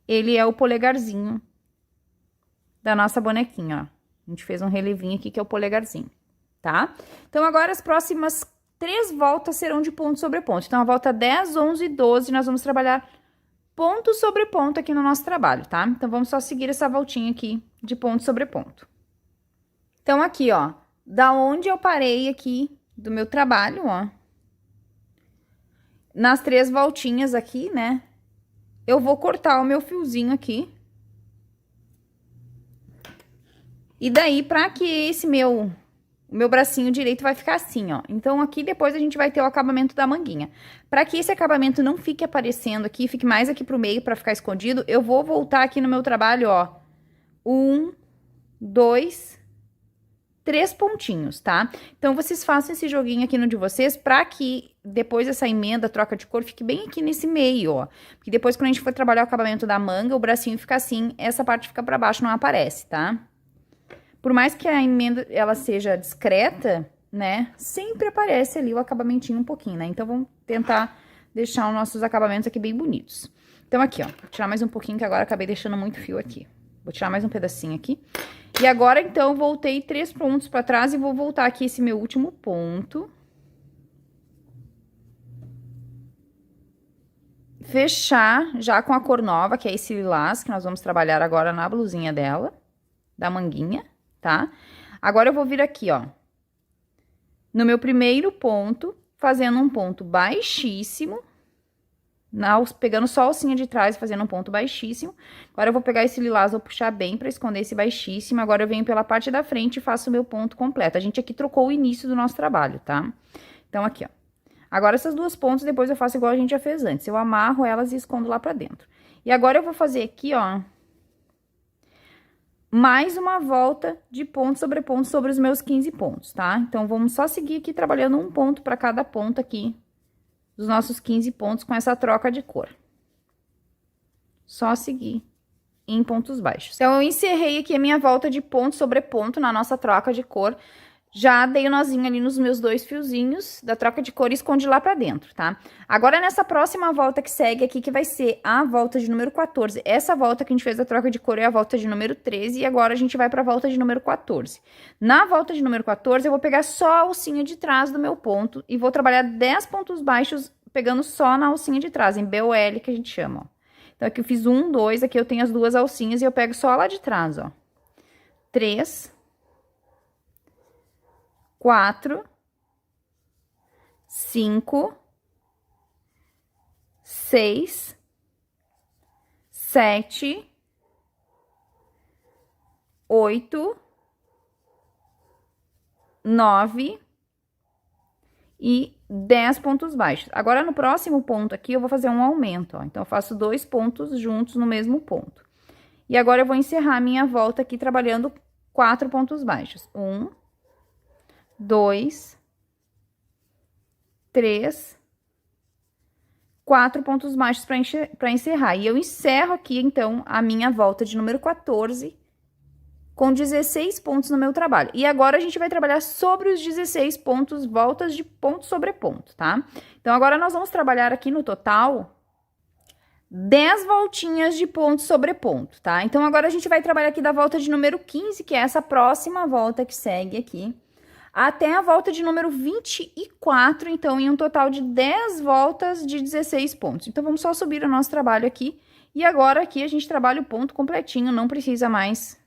Ele é o polegarzinho da nossa bonequinha, ó. A gente fez um relevinho aqui que é o polegarzinho, tá? Então, agora as próximas 3 voltas serão de ponto sobre ponto. Então, a volta 10, 11 e 12, nós vamos trabalhar ponto sobre ponto aqui no nosso trabalho, tá? Então, vamos só seguir essa voltinha aqui de ponto sobre ponto. Então, aqui, ó, da onde eu parei aqui do meu trabalho, ó, nas 3 voltinhas aqui, né, eu vou cortar o meu fiozinho aqui. E daí, pra que esse o meu bracinho direito vai ficar assim, ó. Então, aqui depois a gente vai ter o acabamento da manguinha. Pra que esse acabamento não fique aparecendo aqui, fique mais aqui pro meio pra ficar escondido, eu vou voltar aqui no meu trabalho, ó. 1, 2, 3 pontinhos, tá? Então, vocês façam esse joguinho aqui no de vocês pra que depois essa emenda, troca de cor, fique bem aqui nesse meio, ó. Porque depois, quando a gente for trabalhar o acabamento da manga, o bracinho fica assim, essa parte fica pra baixo, não aparece, tá? Por mais que a emenda, ela seja discreta, né? Sempre aparece ali o acabamentinho um pouquinho, né? Então, vamos tentar deixar os nossos acabamentos aqui bem bonitos. Então, aqui, ó. Vou tirar mais um pouquinho, que agora acabei deixando muito fio aqui. Vou tirar mais um pedacinho aqui. E agora, então, voltei 3 pontos pra trás e vou voltar aqui esse meu último ponto. Fechar já com a cor nova, que é esse lilás, que nós vamos trabalhar agora na blusinha dela, da manguinha, tá? Agora, eu vou vir aqui, ó, no meu primeiro ponto, fazendo um ponto baixíssimo, pegando só a alcinha de trás, fazendo um ponto baixíssimo. Agora, eu vou pegar esse lilás, vou puxar bem pra esconder esse baixíssimo. Agora, eu venho pela parte da frente e faço o meu ponto completo. A gente aqui trocou o início do nosso trabalho, tá? Então, aqui, ó. Agora, essas 2 pontas, depois eu faço igual a gente já fez antes. Eu amarro elas e escondo lá pra dentro. E agora, eu vou fazer aqui, ó, mais uma volta de ponto sobre os meus 15 pontos, tá? Então, vamos só seguir aqui trabalhando um ponto pra cada ponto aqui dos nossos 15 pontos com essa troca de cor. Só seguir em pontos baixos. Então, eu encerrei aqui a minha volta de ponto sobre ponto na nossa troca de cor. Já dei o nozinho ali nos meus 2 fiozinhos da troca de cor e escondi lá pra dentro, tá? Agora, nessa próxima volta que segue aqui, que vai ser a volta de número 14. Essa volta que a gente fez da troca de cor é a volta de número 13 e agora a gente vai pra volta de número 14. Na volta de número 14, eu vou pegar só a alcinha de trás do meu ponto e vou trabalhar 10 pontos baixos pegando só na alcinha de trás, em BOL, que a gente chama, ó. Então, aqui eu fiz 1, 2, aqui eu tenho as 2 alcinhas e eu pego só lá de trás, ó. 3... 4, 5, 6, 7, 8, 9 e 10 pontos baixos. Agora, no próximo ponto aqui, eu vou fazer um aumento, ó. Então, eu faço 2 pontos juntos no mesmo ponto. E agora, eu vou encerrar a minha volta aqui trabalhando 4 pontos baixos. 1, 2, 3, 4 pontos baixos para encerrar. E eu encerro aqui, então, a minha volta de número 14 com 16 pontos no meu trabalho. E agora, a gente vai trabalhar sobre os 16 pontos, voltas de ponto sobre ponto, tá? Então, agora, nós vamos trabalhar aqui no total 10 voltinhas de ponto sobre ponto, tá? Então, agora, a gente vai trabalhar aqui da volta de número 15, que é essa próxima volta que segue aqui, até a volta de número 24, então, em um total de 10 voltas de 16 pontos. Então, vamos só subir o nosso trabalho aqui. E agora, aqui, a gente trabalha o ponto completinho, não precisa mais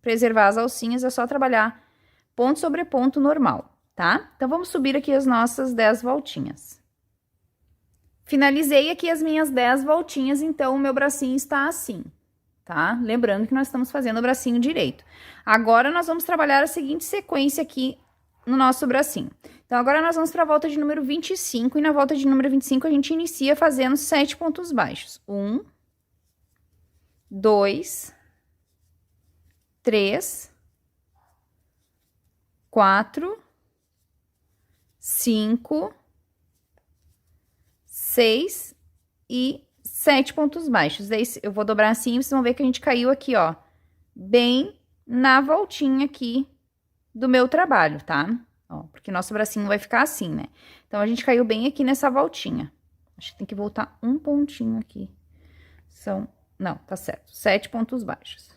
preservar as alcinhas, é só trabalhar ponto sobre ponto normal, tá? Então, vamos subir aqui as nossas 10 voltinhas. Finalizei aqui as minhas 10 voltinhas, então, o meu bracinho está assim, tá? Lembrando que nós estamos fazendo o bracinho direito. Agora, nós vamos trabalhar a seguinte sequência aqui no nosso bracinho. Então, agora nós vamos para a volta de número 25, e na volta de número 25 a gente inicia fazendo 7 pontos baixos. 1, 2, 3, 4, 5, 6 e 7 pontos baixos. Daí eu vou dobrar assim, vocês vão ver que a gente caiu aqui, ó, bem na voltinha aqui do meu trabalho, tá? Ó, porque nosso bracinho vai ficar assim, né? Então, a gente caiu bem aqui nessa voltinha. Acho que tem que voltar um pontinho aqui. Não, tá certo, 7 pontos baixos.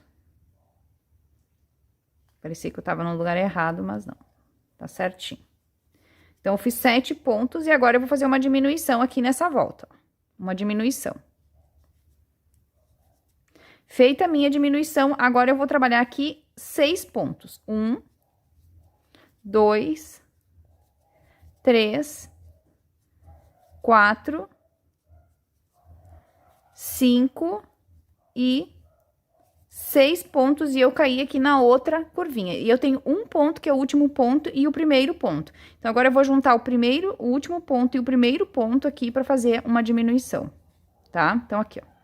Parecia que eu tava no lugar errado, mas não. Tá certinho. Então, eu fiz 7 pontos e agora eu vou fazer uma diminuição aqui nessa volta. Uma diminuição. Feita a minha diminuição, agora eu vou trabalhar aqui 6 pontos. 1, 2, 3, 4, 5 e 6 pontos, e eu caí aqui na outra curvinha. E eu tenho um ponto, que é o último ponto, e o primeiro ponto. Então, agora eu vou juntar o último ponto e o primeiro ponto aqui pra fazer uma diminuição, tá? Então, aqui, ó.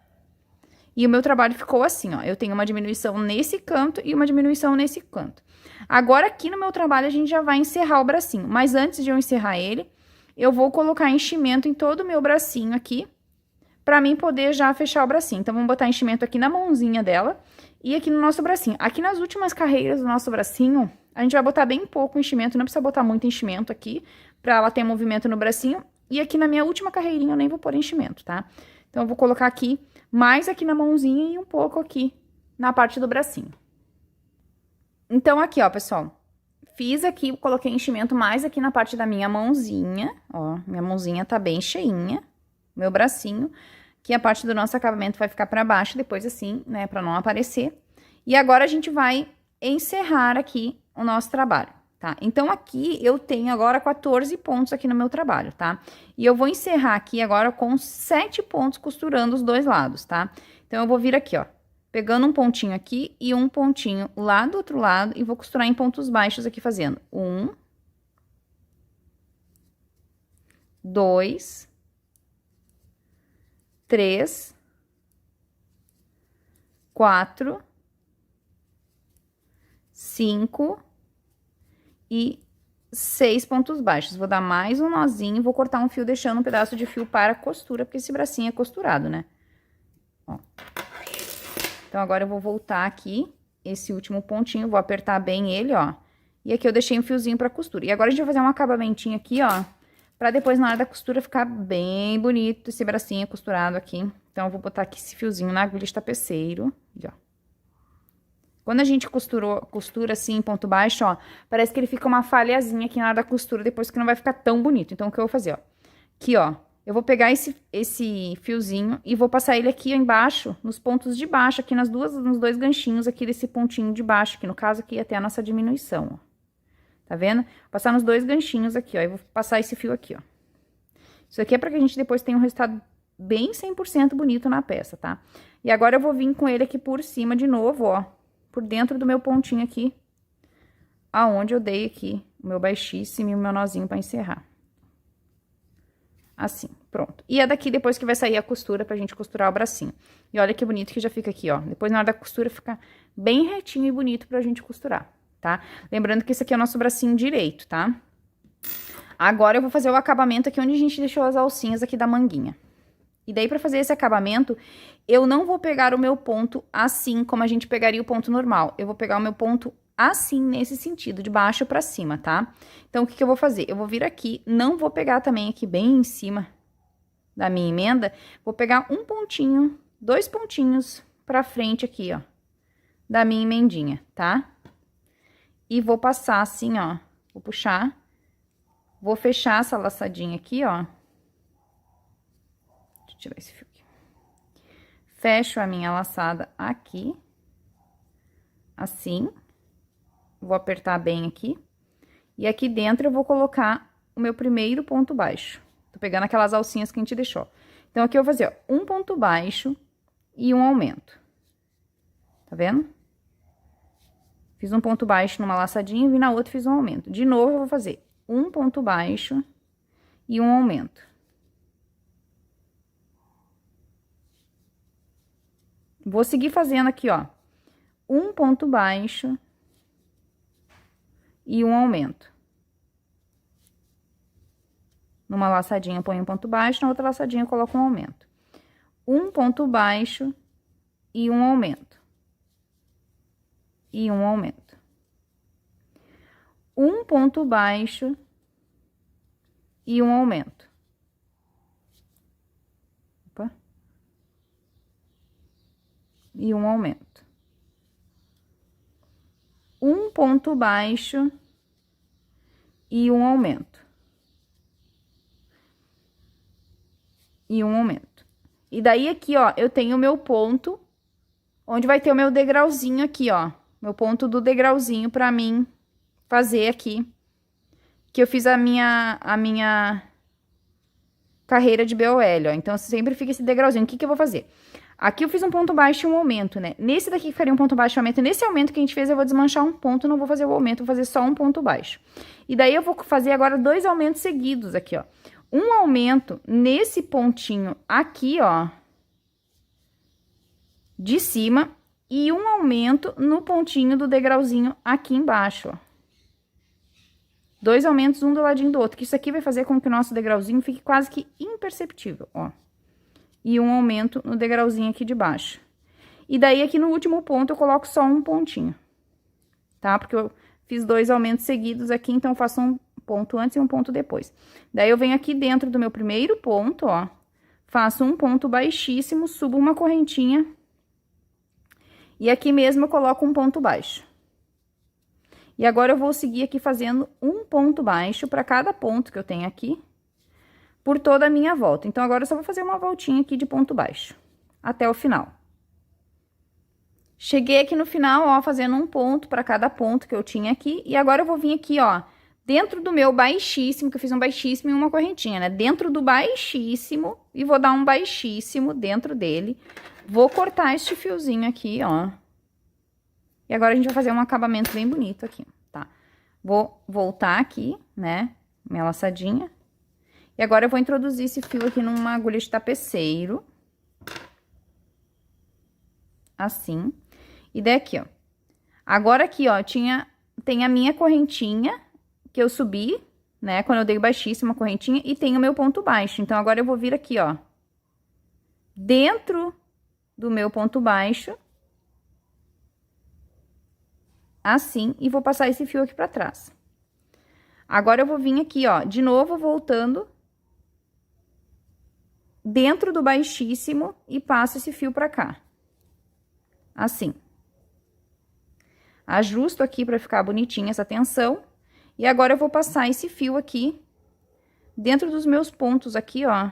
E o meu trabalho ficou assim, ó. Eu tenho uma diminuição nesse canto e uma diminuição nesse canto. Agora, aqui no meu trabalho, a gente já vai encerrar o bracinho. Mas antes de eu encerrar ele, eu vou colocar enchimento em todo o meu bracinho aqui, pra mim poder já fechar o bracinho. Então, vamos botar enchimento aqui na mãozinha dela e aqui no nosso bracinho. Aqui nas últimas carreiras do nosso bracinho, a gente vai botar bem pouco enchimento, não precisa botar muito enchimento aqui, pra ela ter movimento no bracinho. E aqui na minha última carreirinha eu nem vou pôr enchimento, tá? Então, eu vou colocar aqui, mais aqui na mãozinha e um pouco aqui na parte do bracinho. Então, aqui, ó, pessoal, fiz aqui, coloquei enchimento mais aqui na parte da minha mãozinha, ó, minha mãozinha tá bem cheinha, meu bracinho, que a parte do nosso acabamento vai ficar pra baixo, depois assim, né, pra não aparecer. E agora a gente vai encerrar aqui o nosso trabalho, tá? Então, aqui eu tenho agora 14 pontos aqui no meu trabalho, tá? E eu vou encerrar aqui agora com 7 pontos costurando os dois lados, tá? Então, eu vou vir aqui, ó, pegando um pontinho aqui e um pontinho lá do outro lado e vou costurar em pontos baixos aqui, fazendo 1, 2, 3, 4, 5 e 6 pontos baixos. Vou dar mais um nozinho e vou cortar um fio, deixando um pedaço de fio para costura, porque esse bracinho é costurado, né? Ó. Então, agora eu vou voltar aqui, esse último pontinho, vou apertar bem ele, ó. E aqui eu deixei um fiozinho pra costura. E agora a gente vai fazer um acabamentinho aqui, ó, pra depois na hora da costura ficar bem bonito esse bracinho costurado aqui. Então, eu vou botar aqui esse fiozinho na agulha de tapeceiro, ó. Quando a gente costura assim, em ponto baixo, ó, parece que ele fica uma falhazinha aqui na hora da costura, depois que não vai ficar tão bonito. Então, o que eu vou fazer, ó? Aqui, ó, eu vou pegar esse fiozinho e vou passar ele aqui embaixo, nos pontos de baixo, aqui nos dois ganchinhos aqui desse pontinho de baixo, que no caso aqui até a nossa diminuição, ó. Tá vendo? Passar nos dois ganchinhos aqui, ó, e vou passar esse fio aqui, ó. Isso aqui é pra que a gente depois tenha um resultado bem 100% bonito na peça, tá? E agora eu vou vir com ele aqui por cima de novo, ó, por dentro do meu pontinho aqui, aonde eu dei aqui o meu baixíssimo e o meu nozinho pra encerrar. Assim, pronto. E é daqui depois que vai sair a costura pra gente costurar o bracinho. E olha que bonito que já fica aqui, ó. Depois na hora da costura fica bem retinho e bonito pra gente costurar, tá? Lembrando que esse aqui é o nosso bracinho direito, tá? Agora eu vou fazer o acabamento aqui onde a gente deixou as alcinhas aqui da manguinha. E daí, pra fazer esse acabamento, eu não vou pegar o meu ponto assim, como a gente pegaria o ponto normal. Eu vou pegar o meu ponto assim, nesse sentido, de baixo pra cima, tá? Então, o que que eu vou fazer? Eu vou vir aqui, não vou pegar também aqui bem em cima da minha emenda, vou pegar um pontinho, 2 pontinhos pra frente aqui, ó, da minha emendinha, tá? E vou passar assim, ó, vou puxar, vou fechar essa laçadinha aqui, ó. Deixa eu tirar esse fio aqui. Fecho a minha laçada aqui, assim. Vou apertar bem aqui. E aqui dentro eu vou colocar o meu primeiro ponto baixo. Tô pegando aquelas alcinhas que a gente deixou. Então, aqui eu vou fazer, ó, um ponto baixo e um aumento. Tá vendo? Fiz um ponto baixo numa laçadinha, vim na outra e fiz um aumento. De novo, eu vou fazer um ponto baixo e um aumento. Vou seguir fazendo aqui, ó, um ponto baixo e um aumento. Numa laçadinha eu ponho um ponto baixo, na outra laçadinha eu coloco um aumento. Um ponto baixo e um aumento. E um aumento. Um ponto baixo e um aumento. Opa. E um aumento. Um ponto baixo e um aumento. E um aumento. E daí aqui, ó, eu tenho o meu ponto, onde vai ter o meu degrauzinho aqui, ó. Meu ponto do degrauzinho pra mim fazer aqui. Que eu fiz a minha carreira de BOL, ó. Então, sempre fica esse degrauzinho. O que que eu vou fazer? Aqui eu fiz um ponto baixo e um aumento, né? Nesse daqui que faria um ponto baixo e um aumento. Nesse aumento que a gente fez, eu vou desmanchar um ponto, não vou fazer o aumento, vou fazer só um ponto baixo. E daí eu vou fazer agora 2 aumentos seguidos aqui, ó. Um aumento nesse pontinho aqui, ó, de cima, e um aumento no pontinho do degrauzinho aqui embaixo, ó. 2 aumentos, um do ladinho do outro, que isso aqui vai fazer com que o nosso degrauzinho fique quase que imperceptível, ó. E um aumento no degrauzinho aqui de baixo. E daí, aqui no último ponto, eu coloco só um pontinho, tá? Porque eu fiz 2 aumentos seguidos aqui, então eu faço um ponto antes e um ponto depois. Daí, eu venho aqui dentro do meu primeiro ponto, ó, faço um ponto baixíssimo, subo uma correntinha, e aqui mesmo eu coloco um ponto baixo. E agora, eu vou seguir aqui fazendo um ponto baixo para cada ponto que eu tenho aqui, por toda a minha volta. Então, agora eu só vou fazer uma voltinha aqui de ponto baixo, até o final. Cheguei aqui no final, ó, fazendo um ponto para cada ponto que eu tinha aqui, e agora eu vou vir aqui, ó, dentro do meu baixíssimo, que eu fiz um baixíssimo e uma correntinha, né? Dentro do baixíssimo, e vou dar um baixíssimo dentro dele. Vou cortar este fiozinho aqui, ó. E agora a gente vai fazer um acabamento bem bonito aqui, tá? Vou voltar aqui, né? Minha laçadinha. E agora eu vou introduzir esse fio aqui numa agulha de tapeceiro. Assim. E daí aqui, ó. Agora aqui, ó, tem a minha correntinha que eu subi, né? Quando eu dei baixíssima correntinha, e tem o meu ponto baixo. Então, agora eu vou vir aqui, ó. Dentro do meu ponto baixo. Assim, e vou passar esse fio aqui pra trás. Agora, eu vou vir aqui, ó, de novo, voltando dentro do baixíssimo e passo esse fio pra cá. Assim. Ajusto aqui pra ficar bonitinha essa tensão. E agora eu vou passar esse fio aqui dentro dos meus pontos aqui, ó,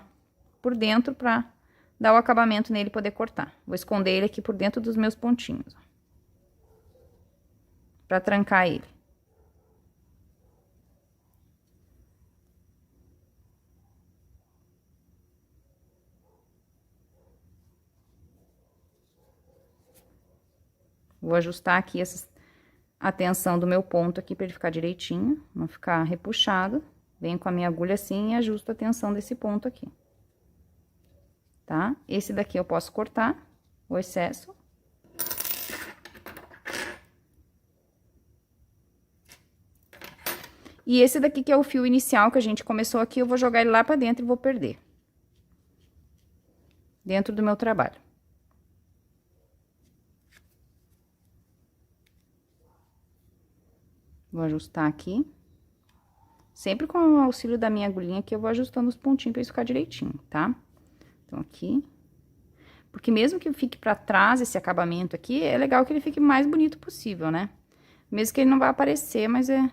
por dentro pra dar o acabamento nele e poder cortar. Vou esconder ele aqui por dentro dos meus pontinhos, ó, pra trancar ele. Vou ajustar aqui a tensão do meu ponto aqui pra ele ficar direitinho, não ficar repuxado. Venho com a minha agulha assim e ajusto a tensão desse ponto aqui. Tá? Esse daqui eu posso cortar o excesso. E esse daqui que é o fio inicial que a gente começou aqui, eu vou jogar ele lá pra dentro e vou perder. Dentro do meu trabalho. Vou ajustar aqui. Sempre com o auxílio da minha agulhinha aqui, eu vou ajustando os pontinhos pra isso ficar direitinho, tá? Então, aqui. Porque mesmo que fique pra trás esse acabamento aqui, é legal que ele fique mais bonito possível, né? Mesmo que ele não vai aparecer, mas é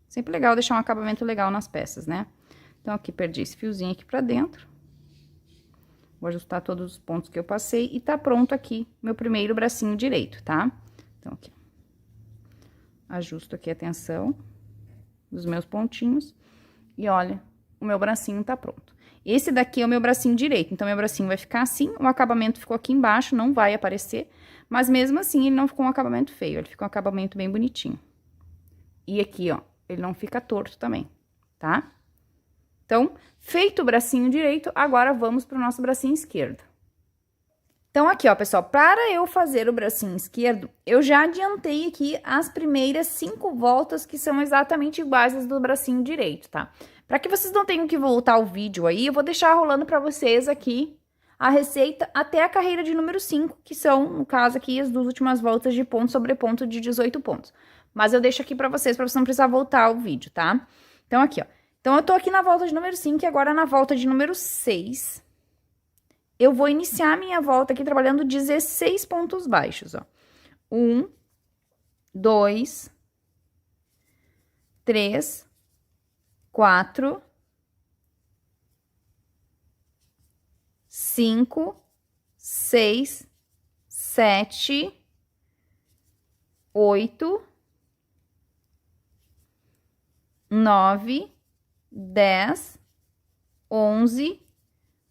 sempre legal deixar um acabamento legal nas peças, né? Então, aqui, perdi esse fiozinho aqui pra dentro. Vou ajustar todos os pontos que eu passei e tá pronto aqui meu primeiro bracinho direito, tá? Então, aqui. Ajusto aqui a tensão dos meus pontinhos. E olha, o meu bracinho tá pronto. Esse daqui é o meu bracinho direito, então, meu bracinho vai ficar assim, o acabamento ficou aqui embaixo, não vai aparecer, mas mesmo assim, ele não ficou um acabamento feio, ele ficou um acabamento bem bonitinho. E aqui, ó, ele não fica torto também, tá? Então, feito o bracinho direito, agora vamos pro nosso bracinho esquerdo. Então, aqui, ó, pessoal, para eu fazer o bracinho esquerdo, eu já adiantei aqui as primeiras 5 voltas, que são exatamente iguais às do bracinho direito, tá? Para que vocês não tenham que voltar o vídeo aí, eu vou deixar rolando para vocês aqui a receita até a carreira de número 5, que são, no caso aqui, as 2 últimas voltas de ponto sobre ponto de 18 pontos. Mas eu deixo aqui para vocês não precisar voltar o vídeo, tá? Então, aqui, ó. Então, eu tô aqui na volta de número 5 e agora na volta de número 6, eu vou iniciar a minha volta aqui trabalhando 16 pontos baixos, ó. 1, 2, 3, 4, 5, 6, 7, 8, 9, 10, 11,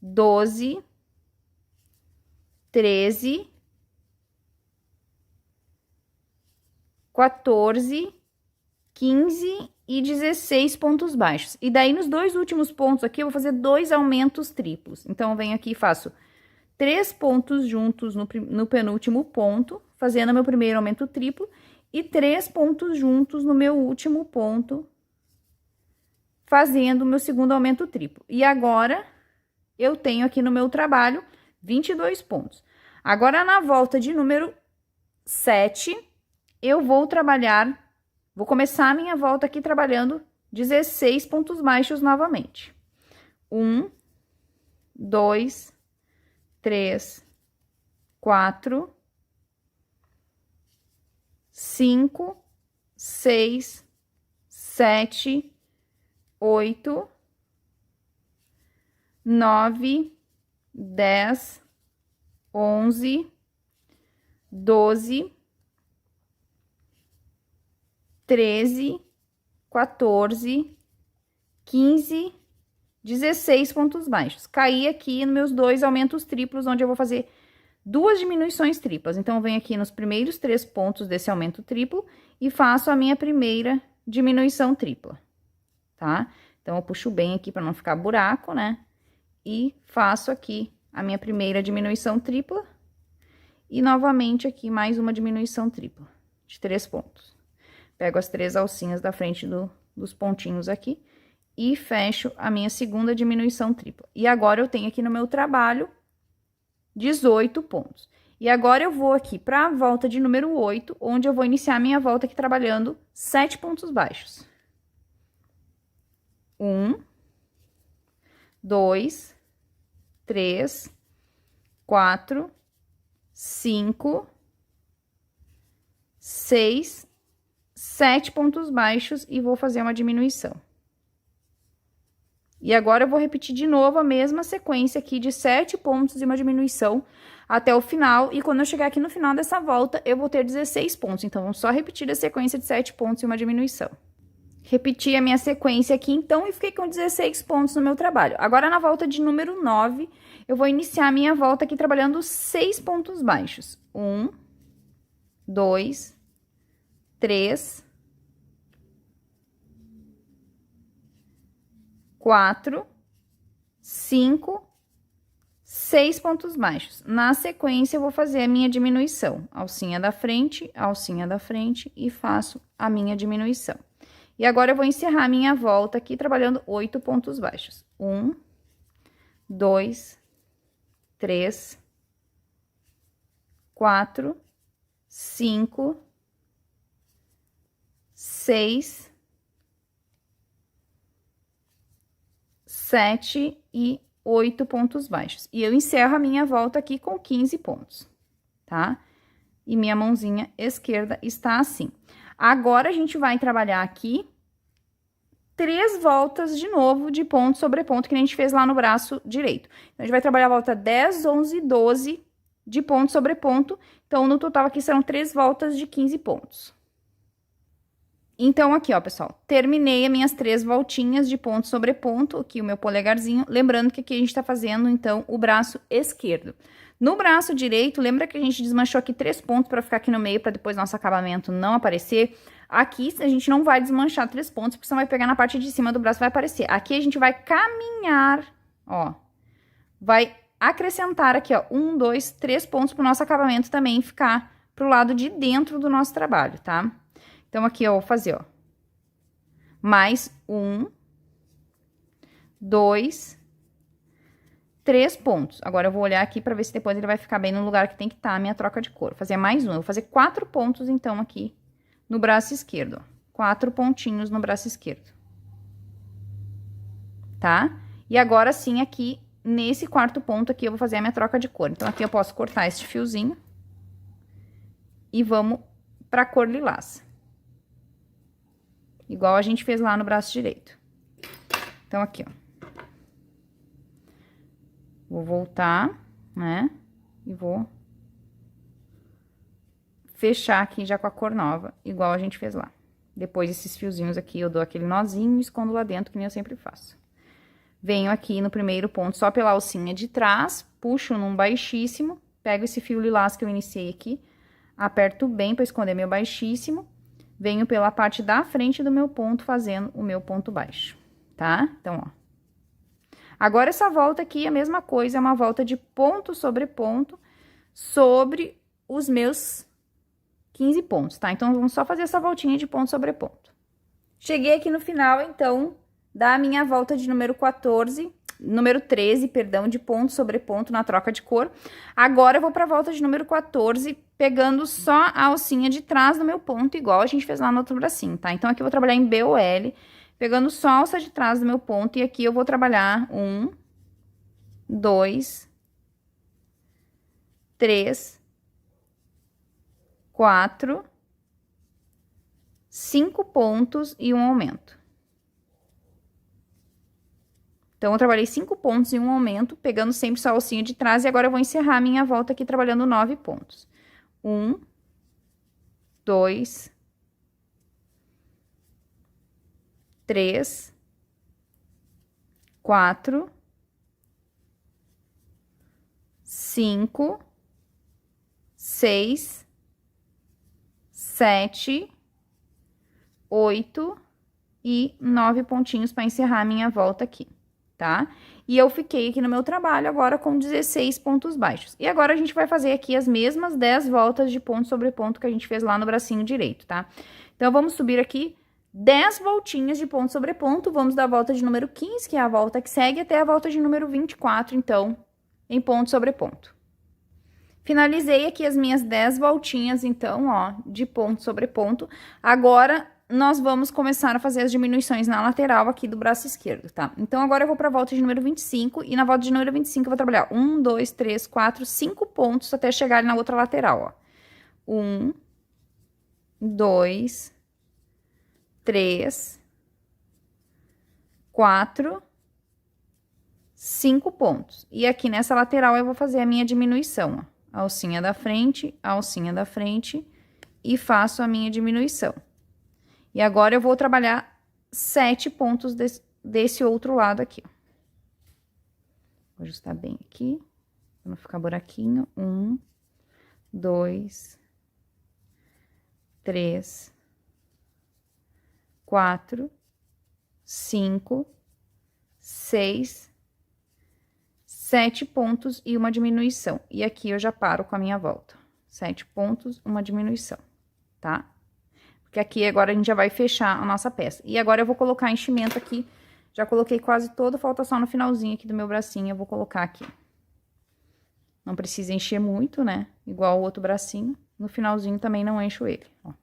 12, 13, 14, 15 e 16 pontos baixos. E daí, nos 2 últimos pontos aqui, eu vou fazer 2 aumentos triplos. Então, eu venho aqui e faço 3 pontos juntos no penúltimo ponto, fazendo meu primeiro aumento triplo, e 3 pontos juntos no meu último ponto, fazendo o meu segundo aumento triplo. E agora, eu tenho aqui no meu trabalho 22 pontos. Agora, na volta de número 7, eu vou começar a minha volta aqui trabalhando 16 pontos baixos novamente. 1, 2, 3, 4, 5, 6, 7, 8, 9, 10, 11, 12, 13, 14, 15, 16 pontos baixos. Caí aqui nos meus 2 aumentos triplos, onde eu vou fazer 2 diminuições triplas. Então, eu venho aqui nos primeiros 3 pontos desse aumento triplo e faço a minha primeira diminuição tripla, tá? Então, eu puxo bem aqui para não ficar buraco, né? E faço aqui a minha primeira diminuição tripla. E, novamente, aqui mais uma diminuição tripla de 3 pontos. Pego as 3 alcinhas da frente dos pontinhos aqui e fecho a minha segunda diminuição tripla. E agora, eu tenho aqui no meu trabalho 18 pontos. E agora, eu vou aqui para a volta de número 8, onde eu vou iniciar a minha volta aqui trabalhando 7 pontos baixos. 1, 2, 3, 4, 5, 6, 7 pontos baixos e vou fazer uma diminuição. E agora, eu vou repetir de novo a mesma sequência aqui de 7 pontos e uma diminuição até o final. E quando eu chegar aqui no final dessa volta, eu vou ter 16 pontos. Então, vamos só repetir a sequência de 7 pontos e uma diminuição. Repeti a minha sequência aqui, então, e fiquei com 16 pontos no meu trabalho. Agora, na volta de número 9, eu vou iniciar a minha volta aqui trabalhando 6 pontos baixos. 1, 2, 3, 4, 5, 6 pontos baixos. Na sequência, eu vou fazer a minha diminuição. Alcinha da frente e faço a minha diminuição. E agora, eu vou encerrar a minha volta aqui trabalhando 8 pontos baixos. 1, 2, 3, 4, 5, 6, 7 e 8 pontos baixos. E eu encerro a minha volta aqui com 15 pontos, tá? E minha mãozinha esquerda está assim. Agora, a gente vai trabalhar aqui 3 voltas de novo de ponto sobre ponto, que a gente fez lá no braço direito. Então, a gente vai trabalhar a volta 10, 11 e 12 de ponto sobre ponto. Então, no total aqui serão 3 voltas de 15 pontos. Então, aqui, ó, pessoal, terminei as minhas 3 voltinhas de ponto sobre ponto, aqui o meu polegarzinho. Lembrando que aqui a gente tá fazendo, então, o braço esquerdo. No braço direito, lembra que a gente desmanchou aqui 3 pontos para ficar aqui no meio, para depois nosso acabamento não aparecer? Aqui, a gente não vai desmanchar 3 pontos, porque você vai pegar na parte de cima do braço, vai aparecer. Aqui, a gente vai caminhar, ó, vai acrescentar aqui, ó, 1, 2, 3 pontos pro nosso acabamento também ficar pro lado de dentro do nosso trabalho, tá? Então, aqui, eu vou fazer, ó, mais 1, 2, 3 pontos. Agora, eu vou olhar aqui pra ver se depois ele vai ficar bem no lugar que tem que estar a minha troca de cor. Vou fazer mais um. Eu vou fazer 4 pontos, então, aqui no braço esquerdo, ó. 4 pontinhos no braço esquerdo. Tá? E agora sim, aqui, nesse quarto ponto aqui, eu vou fazer a minha troca de cor. Então, aqui eu posso cortar este fiozinho. E vamos pra cor lilás. Igual a gente fez lá no braço direito. Então, aqui, ó. Vou voltar, né? E vou fechar aqui já com a cor nova, igual a gente fez lá. Depois, esses fiozinhos aqui, eu dou aquele nozinho e escondo lá dentro, que nem eu sempre faço. Venho aqui no primeiro ponto, só pela alcinha de trás, puxo num baixíssimo, pego esse fio lilás que eu iniciei aqui, aperto bem para esconder meu baixíssimo, venho pela parte da frente do meu ponto, fazendo o meu ponto baixo, tá? Então, ó. Agora, essa volta aqui, a mesma coisa, é uma volta de ponto sobre os meus 15 pontos, tá? Então, vamos só fazer essa voltinha de ponto sobre ponto. Cheguei aqui no final, então, da minha volta de número 13, perdão, de ponto sobre ponto na troca de cor. Agora, eu vou pra volta de número 14, pegando só a alcinha de trás do meu ponto, igual a gente fez lá no outro bracinho, tá? Então, aqui eu vou trabalhar em BOL, pegando só a alça de trás do meu ponto, e aqui eu vou trabalhar 1, 2, 3, 4, 5 pontos e um aumento. Então, eu trabalhei 5 pontos e um aumento, pegando sempre só a alcinha de trás, e agora eu vou encerrar a minha volta aqui trabalhando 9 pontos. 1, 2, 3, 4, 5, 6, 7, 8 e 9 pontinhos para encerrar a minha volta aqui, tá? E eu fiquei aqui no meu trabalho agora com 16 pontos baixos. E agora a gente vai fazer aqui as mesmas 10 voltas de ponto sobre ponto que a gente fez lá no bracinho direito, tá? Então, vamos subir aqui 10 voltinhas de ponto sobre ponto, vamos da volta de número 15, que é a volta que segue, até a volta de número 24, então, em ponto sobre ponto. Finalizei aqui as minhas 10 voltinhas, então, ó, de ponto sobre ponto. Agora, nós vamos começar a fazer as diminuições na lateral aqui do braço esquerdo, tá? Então, agora eu vou pra volta de número 25, e na volta de número 25 eu vou trabalhar 1, 2, 3, 4, 5 pontos até chegar na outra lateral, ó. 1, 2, 3, 4, 5 pontos. E aqui nessa lateral eu vou fazer a minha diminuição, ó. Alcinha da frente, e faço a minha diminuição. E agora eu vou trabalhar 7 pontos desse outro lado aqui, ó. Vou ajustar bem aqui, pra não ficar buraquinho. 1, 2, 3, 4, 5, 6, 7 pontos e uma diminuição. E aqui eu já paro com a minha volta. 7 pontos, uma diminuição, tá? Porque aqui agora a gente já vai fechar a nossa peça. E agora eu vou colocar enchimento aqui. Já coloquei quase todo, falta só no finalzinho aqui do meu bracinho, eu vou colocar aqui. Não precisa encher muito, né? Igual o outro bracinho. No finalzinho também não encho ele, ó.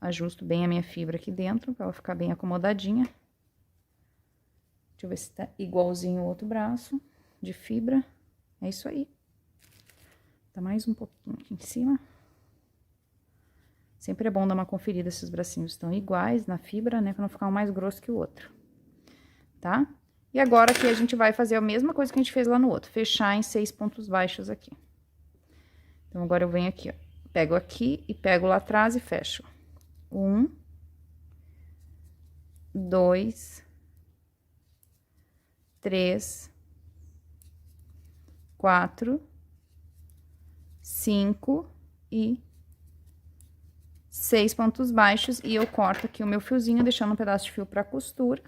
Ajusto bem a minha fibra aqui dentro, pra ela ficar bem acomodadinha. Deixa eu ver se tá igualzinho o outro braço de fibra. É isso aí. Tá mais um pouquinho aqui em cima. Sempre é bom dar uma conferida se os bracinhos estão iguais na fibra, né? Pra não ficar um mais grosso que o outro. Tá? E agora aqui a gente vai fazer a mesma coisa que a gente fez lá no outro. Fechar em 6 pontos baixos aqui. Então, agora eu venho aqui, ó. Pego aqui e pego lá atrás e fecho. 1, 2, 3, 4, 5 e 6 pontos baixos. E eu corto aqui o meu fiozinho, deixando um pedaço de fio pra costura.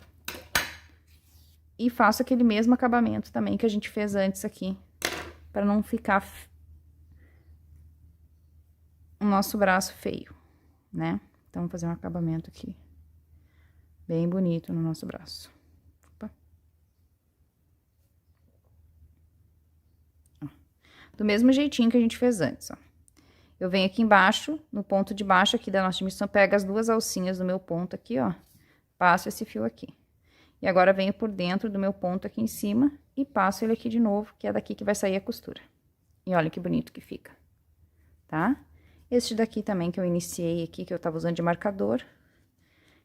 E faço aquele mesmo acabamento também que a gente fez antes aqui, pra não ficar o nosso braço feio, né? Então, vou fazer um acabamento aqui bem bonito no nosso braço. Opa. Do mesmo jeitinho que a gente fez antes, ó. Eu venho aqui embaixo, no ponto de baixo aqui da nossa diminuição, pego as duas alcinhas do meu ponto aqui, ó. Passo esse fio aqui. E agora venho por dentro do meu ponto aqui em cima e passo ele aqui de novo, que é daqui que vai sair a costura. E olha que bonito que fica, tá? Este daqui também que eu iniciei aqui, que eu tava usando de marcador,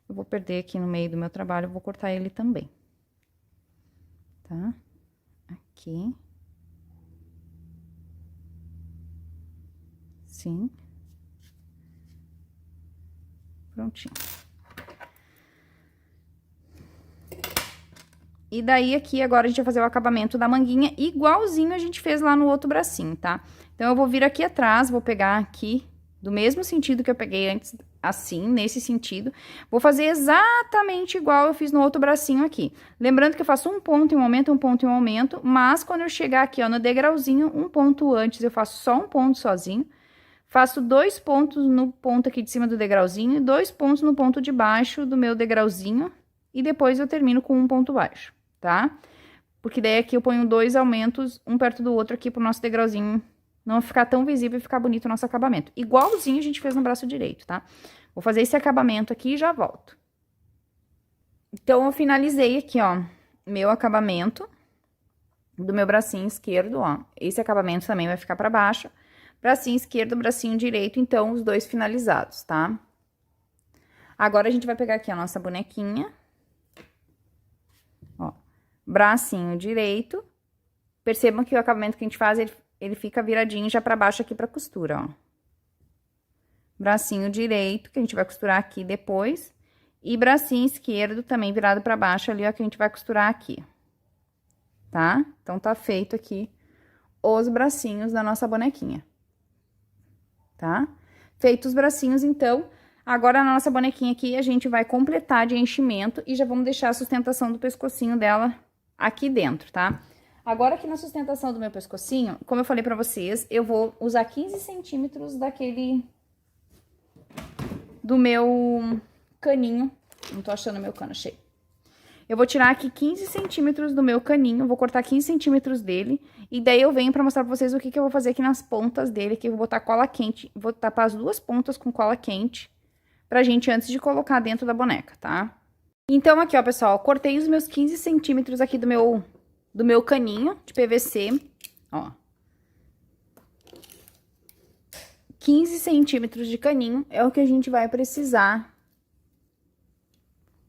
eu vou perder aqui no meio do meu trabalho, eu vou cortar ele também. Tá? Aqui. Sim. Prontinho. E daí, aqui, agora, a gente vai fazer o acabamento da manguinha, igualzinho a gente fez lá no outro bracinho, tá? Então, eu vou vir aqui atrás, vou pegar aqui, do mesmo sentido que eu peguei antes, assim, nesse sentido. Vou fazer exatamente igual eu fiz no outro bracinho aqui. Lembrando que eu faço um ponto em um aumento, um ponto em um aumento, mas quando eu chegar aqui, ó, no degrauzinho, um ponto antes, eu faço só um ponto sozinho. Faço 2 pontos no ponto aqui de cima do degrauzinho e 2 pontos no ponto de baixo do meu degrauzinho. E depois eu termino com um ponto baixo, tá? Porque daí aqui eu ponho 2 aumentos, um perto do outro aqui pro nosso degrauzinho não ficar tão visível e ficar bonito o nosso acabamento. Igualzinho a gente fez no braço direito, tá? Vou fazer esse acabamento aqui e já volto. Então, eu finalizei aqui, ó, meu acabamento do meu bracinho esquerdo, ó. Esse acabamento também vai ficar pra baixo. Bracinho esquerdo, bracinho direito, então, os dois finalizados, tá? Agora, a gente vai pegar aqui a nossa bonequinha. Ó, bracinho direito. Percebam que o acabamento que a gente faz, ele fica viradinho já pra baixo aqui pra costura, ó. Bracinho direito, que a gente vai costurar aqui depois. E bracinho esquerdo também virado pra baixo ali, ó, que a gente vai costurar aqui. Tá? Então, tá feito aqui os bracinhos da nossa bonequinha. Tá? Feitos os bracinhos, então, agora na nossa bonequinha aqui, a gente vai completar de enchimento e já vamos deixar a sustentação do pescocinho dela aqui dentro, tá? Agora, aqui na sustentação do meu pescocinho, como eu falei pra vocês, eu vou usar 15 centímetros do meu caninho. Não tô achando meu cano, achei. Eu vou tirar aqui 15 centímetros do meu caninho, vou cortar 15 centímetros dele, e daí eu venho pra mostrar pra vocês o que eu vou fazer aqui nas pontas dele, que eu vou botar cola quente, vou tapar as duas pontas com cola quente, pra gente antes de colocar dentro da boneca, tá? Então, aqui, ó, pessoal, cortei os meus 15 centímetros aqui do meu caninho de PVC, ó. 15 centímetros de caninho é o que a gente vai precisar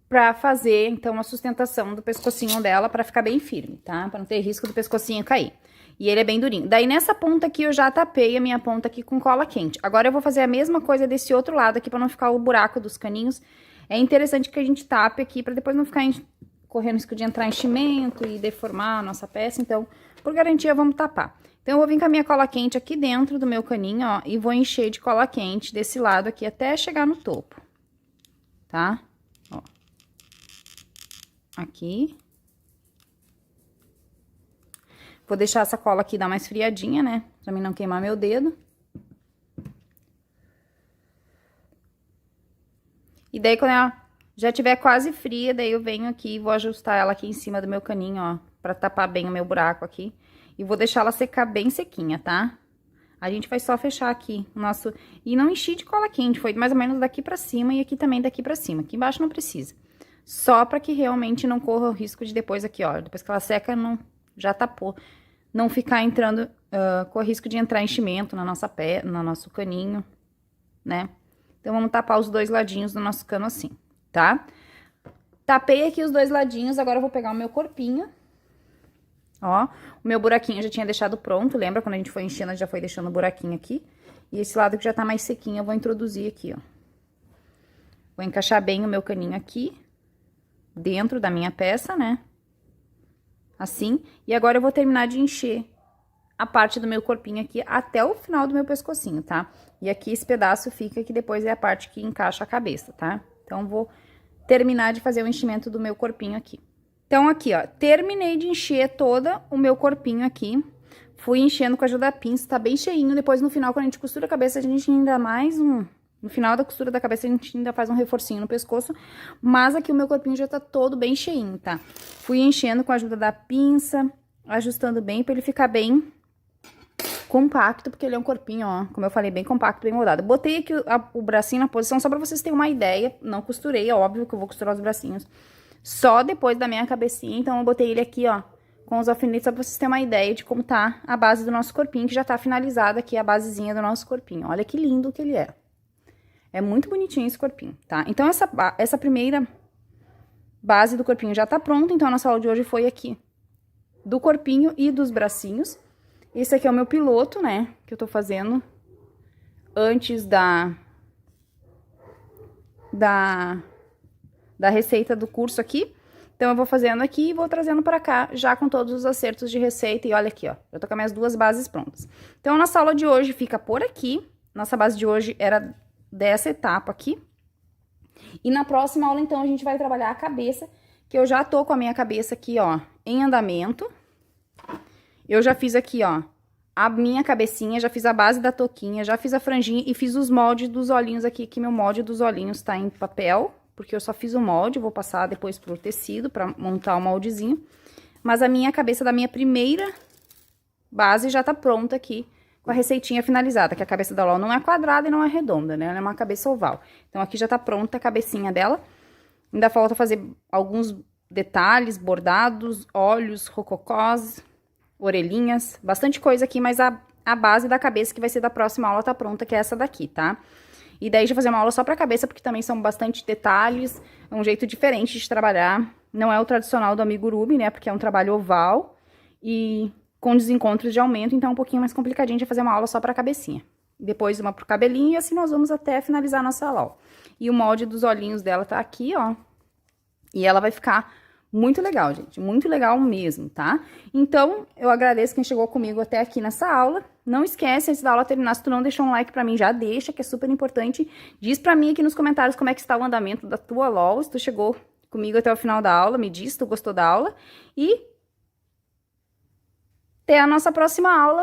pra fazer, então, a sustentação do pescocinho dela pra ficar bem firme, tá? Pra não ter risco do pescocinho cair. E ele é bem durinho. Daí, nessa ponta aqui, eu já tapei a minha ponta aqui com cola quente. Agora, eu vou fazer a mesma coisa desse outro lado aqui, pra não ficar o buraco dos caninhos. É interessante que a gente tape aqui, pra depois não ficar correndo risco de entrar enchimento e deformar a nossa peça. Então, por garantia, vamos tapar. Então, eu vou vir com a minha cola quente aqui dentro do meu caninho, ó, e vou encher de cola quente desse lado aqui até chegar no topo, tá? Ó. Aqui. Vou deixar essa cola aqui dar mais friadinha, né? Pra mim não queimar meu dedo. E daí, quando ela já tiver quase fria, daí eu venho aqui e vou ajustar ela aqui em cima do meu caninho, ó. Pra tapar bem o meu buraco aqui. E vou deixar ela secar bem sequinha, tá? A gente vai só fechar aqui o nosso... E não enchi de cola quente, foi mais ou menos daqui pra cima e aqui também daqui pra cima. Aqui embaixo não precisa. Só pra que realmente não corra o risco de depois aqui, ó. Depois que ela seca, não, já tapou. Não ficar entrando, com o risco de entrar enchimento na nossa no nosso caninho, né? Então, vamos tapar os dois ladinhos do nosso cano assim, tá? Tapei aqui os dois ladinhos, agora eu vou pegar o meu corpinho. Ó, o meu buraquinho eu já tinha deixado pronto, lembra? Quando a gente foi enchendo, já foi deixando o buraquinho aqui. E esse lado que já tá mais sequinho, eu vou introduzir aqui, ó. Vou encaixar bem o meu caninho aqui, dentro da minha peça, né? Assim. E agora eu vou terminar de encher a parte do meu corpinho aqui até o final do meu pescocinho, tá? E aqui esse pedaço fica que depois é a parte que encaixa a cabeça, tá? Então, vou terminar de fazer o enchimento do meu corpinho aqui. Então, aqui, ó, terminei de encher todo o meu corpinho aqui. Fui enchendo com a ajuda da pinça, tá bem cheinho. Depois, no final, quando a gente costura a cabeça, a gente ainda mais no final da costura da cabeça, a gente ainda faz um reforcinho no pescoço. Mas aqui o meu corpinho já tá todo bem cheinho, tá? Fui enchendo com a ajuda da pinça, ajustando bem pra ele ficar bem compacto, porque ele é um corpinho, ó, como eu falei, bem compacto, bem moldado. Botei aqui o bracinho na posição só pra vocês terem uma ideia, não costurei, é óbvio que eu vou costurar os bracinhos só depois da minha cabecinha, então eu botei ele aqui, ó, com os alfinetes, só pra vocês terem uma ideia de como tá a base do nosso corpinho, que já tá finalizada aqui, a basezinha do nosso corpinho. Olha que lindo que ele é. É muito bonitinho esse corpinho, tá? Então, essa primeira base do corpinho já tá pronta, então a nossa aula de hoje foi aqui do corpinho e dos bracinhos. Esse aqui é o meu piloto, né, que eu tô fazendo antes da receita do curso aqui. Então, eu vou fazendo aqui e vou trazendo pra cá, já com todos os acertos de receita. E olha aqui, ó, eu tô com as minhas duas bases prontas. Então, a nossa aula de hoje fica por aqui. Nossa base de hoje era dessa etapa aqui. E na próxima aula, então, a gente vai trabalhar a cabeça, que eu já tô com a minha cabeça aqui, ó, em andamento. Eu já fiz aqui, ó, a minha cabecinha, já fiz a base da touquinha, já fiz a franjinha e fiz os moldes dos olhinhos aqui, que meu molde dos olhinhos tá em papel, porque eu só fiz o molde, vou passar depois pro tecido pra montar o moldezinho. Mas a minha cabeça da minha primeira base já tá pronta aqui, com a receitinha finalizada, que a cabeça da LOL não é quadrada e não é redonda, né? Ela é uma cabeça oval. Então, aqui já tá pronta a cabecinha dela. Ainda falta fazer alguns detalhes, bordados, olhos, rococós, orelhinhas, bastante coisa aqui, mas a base da cabeça que vai ser da próxima aula tá pronta, que é essa daqui, tá? E daí, já fazer uma aula só pra cabeça, porque também são bastante detalhes, é um jeito diferente de trabalhar. Não é o tradicional do amigurumi, né? Porque é um trabalho oval e com desencontros de aumento, então é um pouquinho mais complicadinho de fazer uma aula só pra cabecinha. Depois uma pro cabelinho e assim nós vamos até finalizar a nossa aula. E o molde dos olhinhos dela tá aqui, ó. E ela vai ficar muito legal, gente, muito legal mesmo, tá? Então, eu agradeço quem chegou comigo até aqui nessa aula. Não esquece, antes da aula terminar, se tu não deixou um like pra mim, já deixa, que é super importante. Diz pra mim aqui nos comentários como é que está o andamento da tua LOL, se tu chegou comigo até o final da aula, me diz se tu gostou da aula. E até a nossa próxima aula.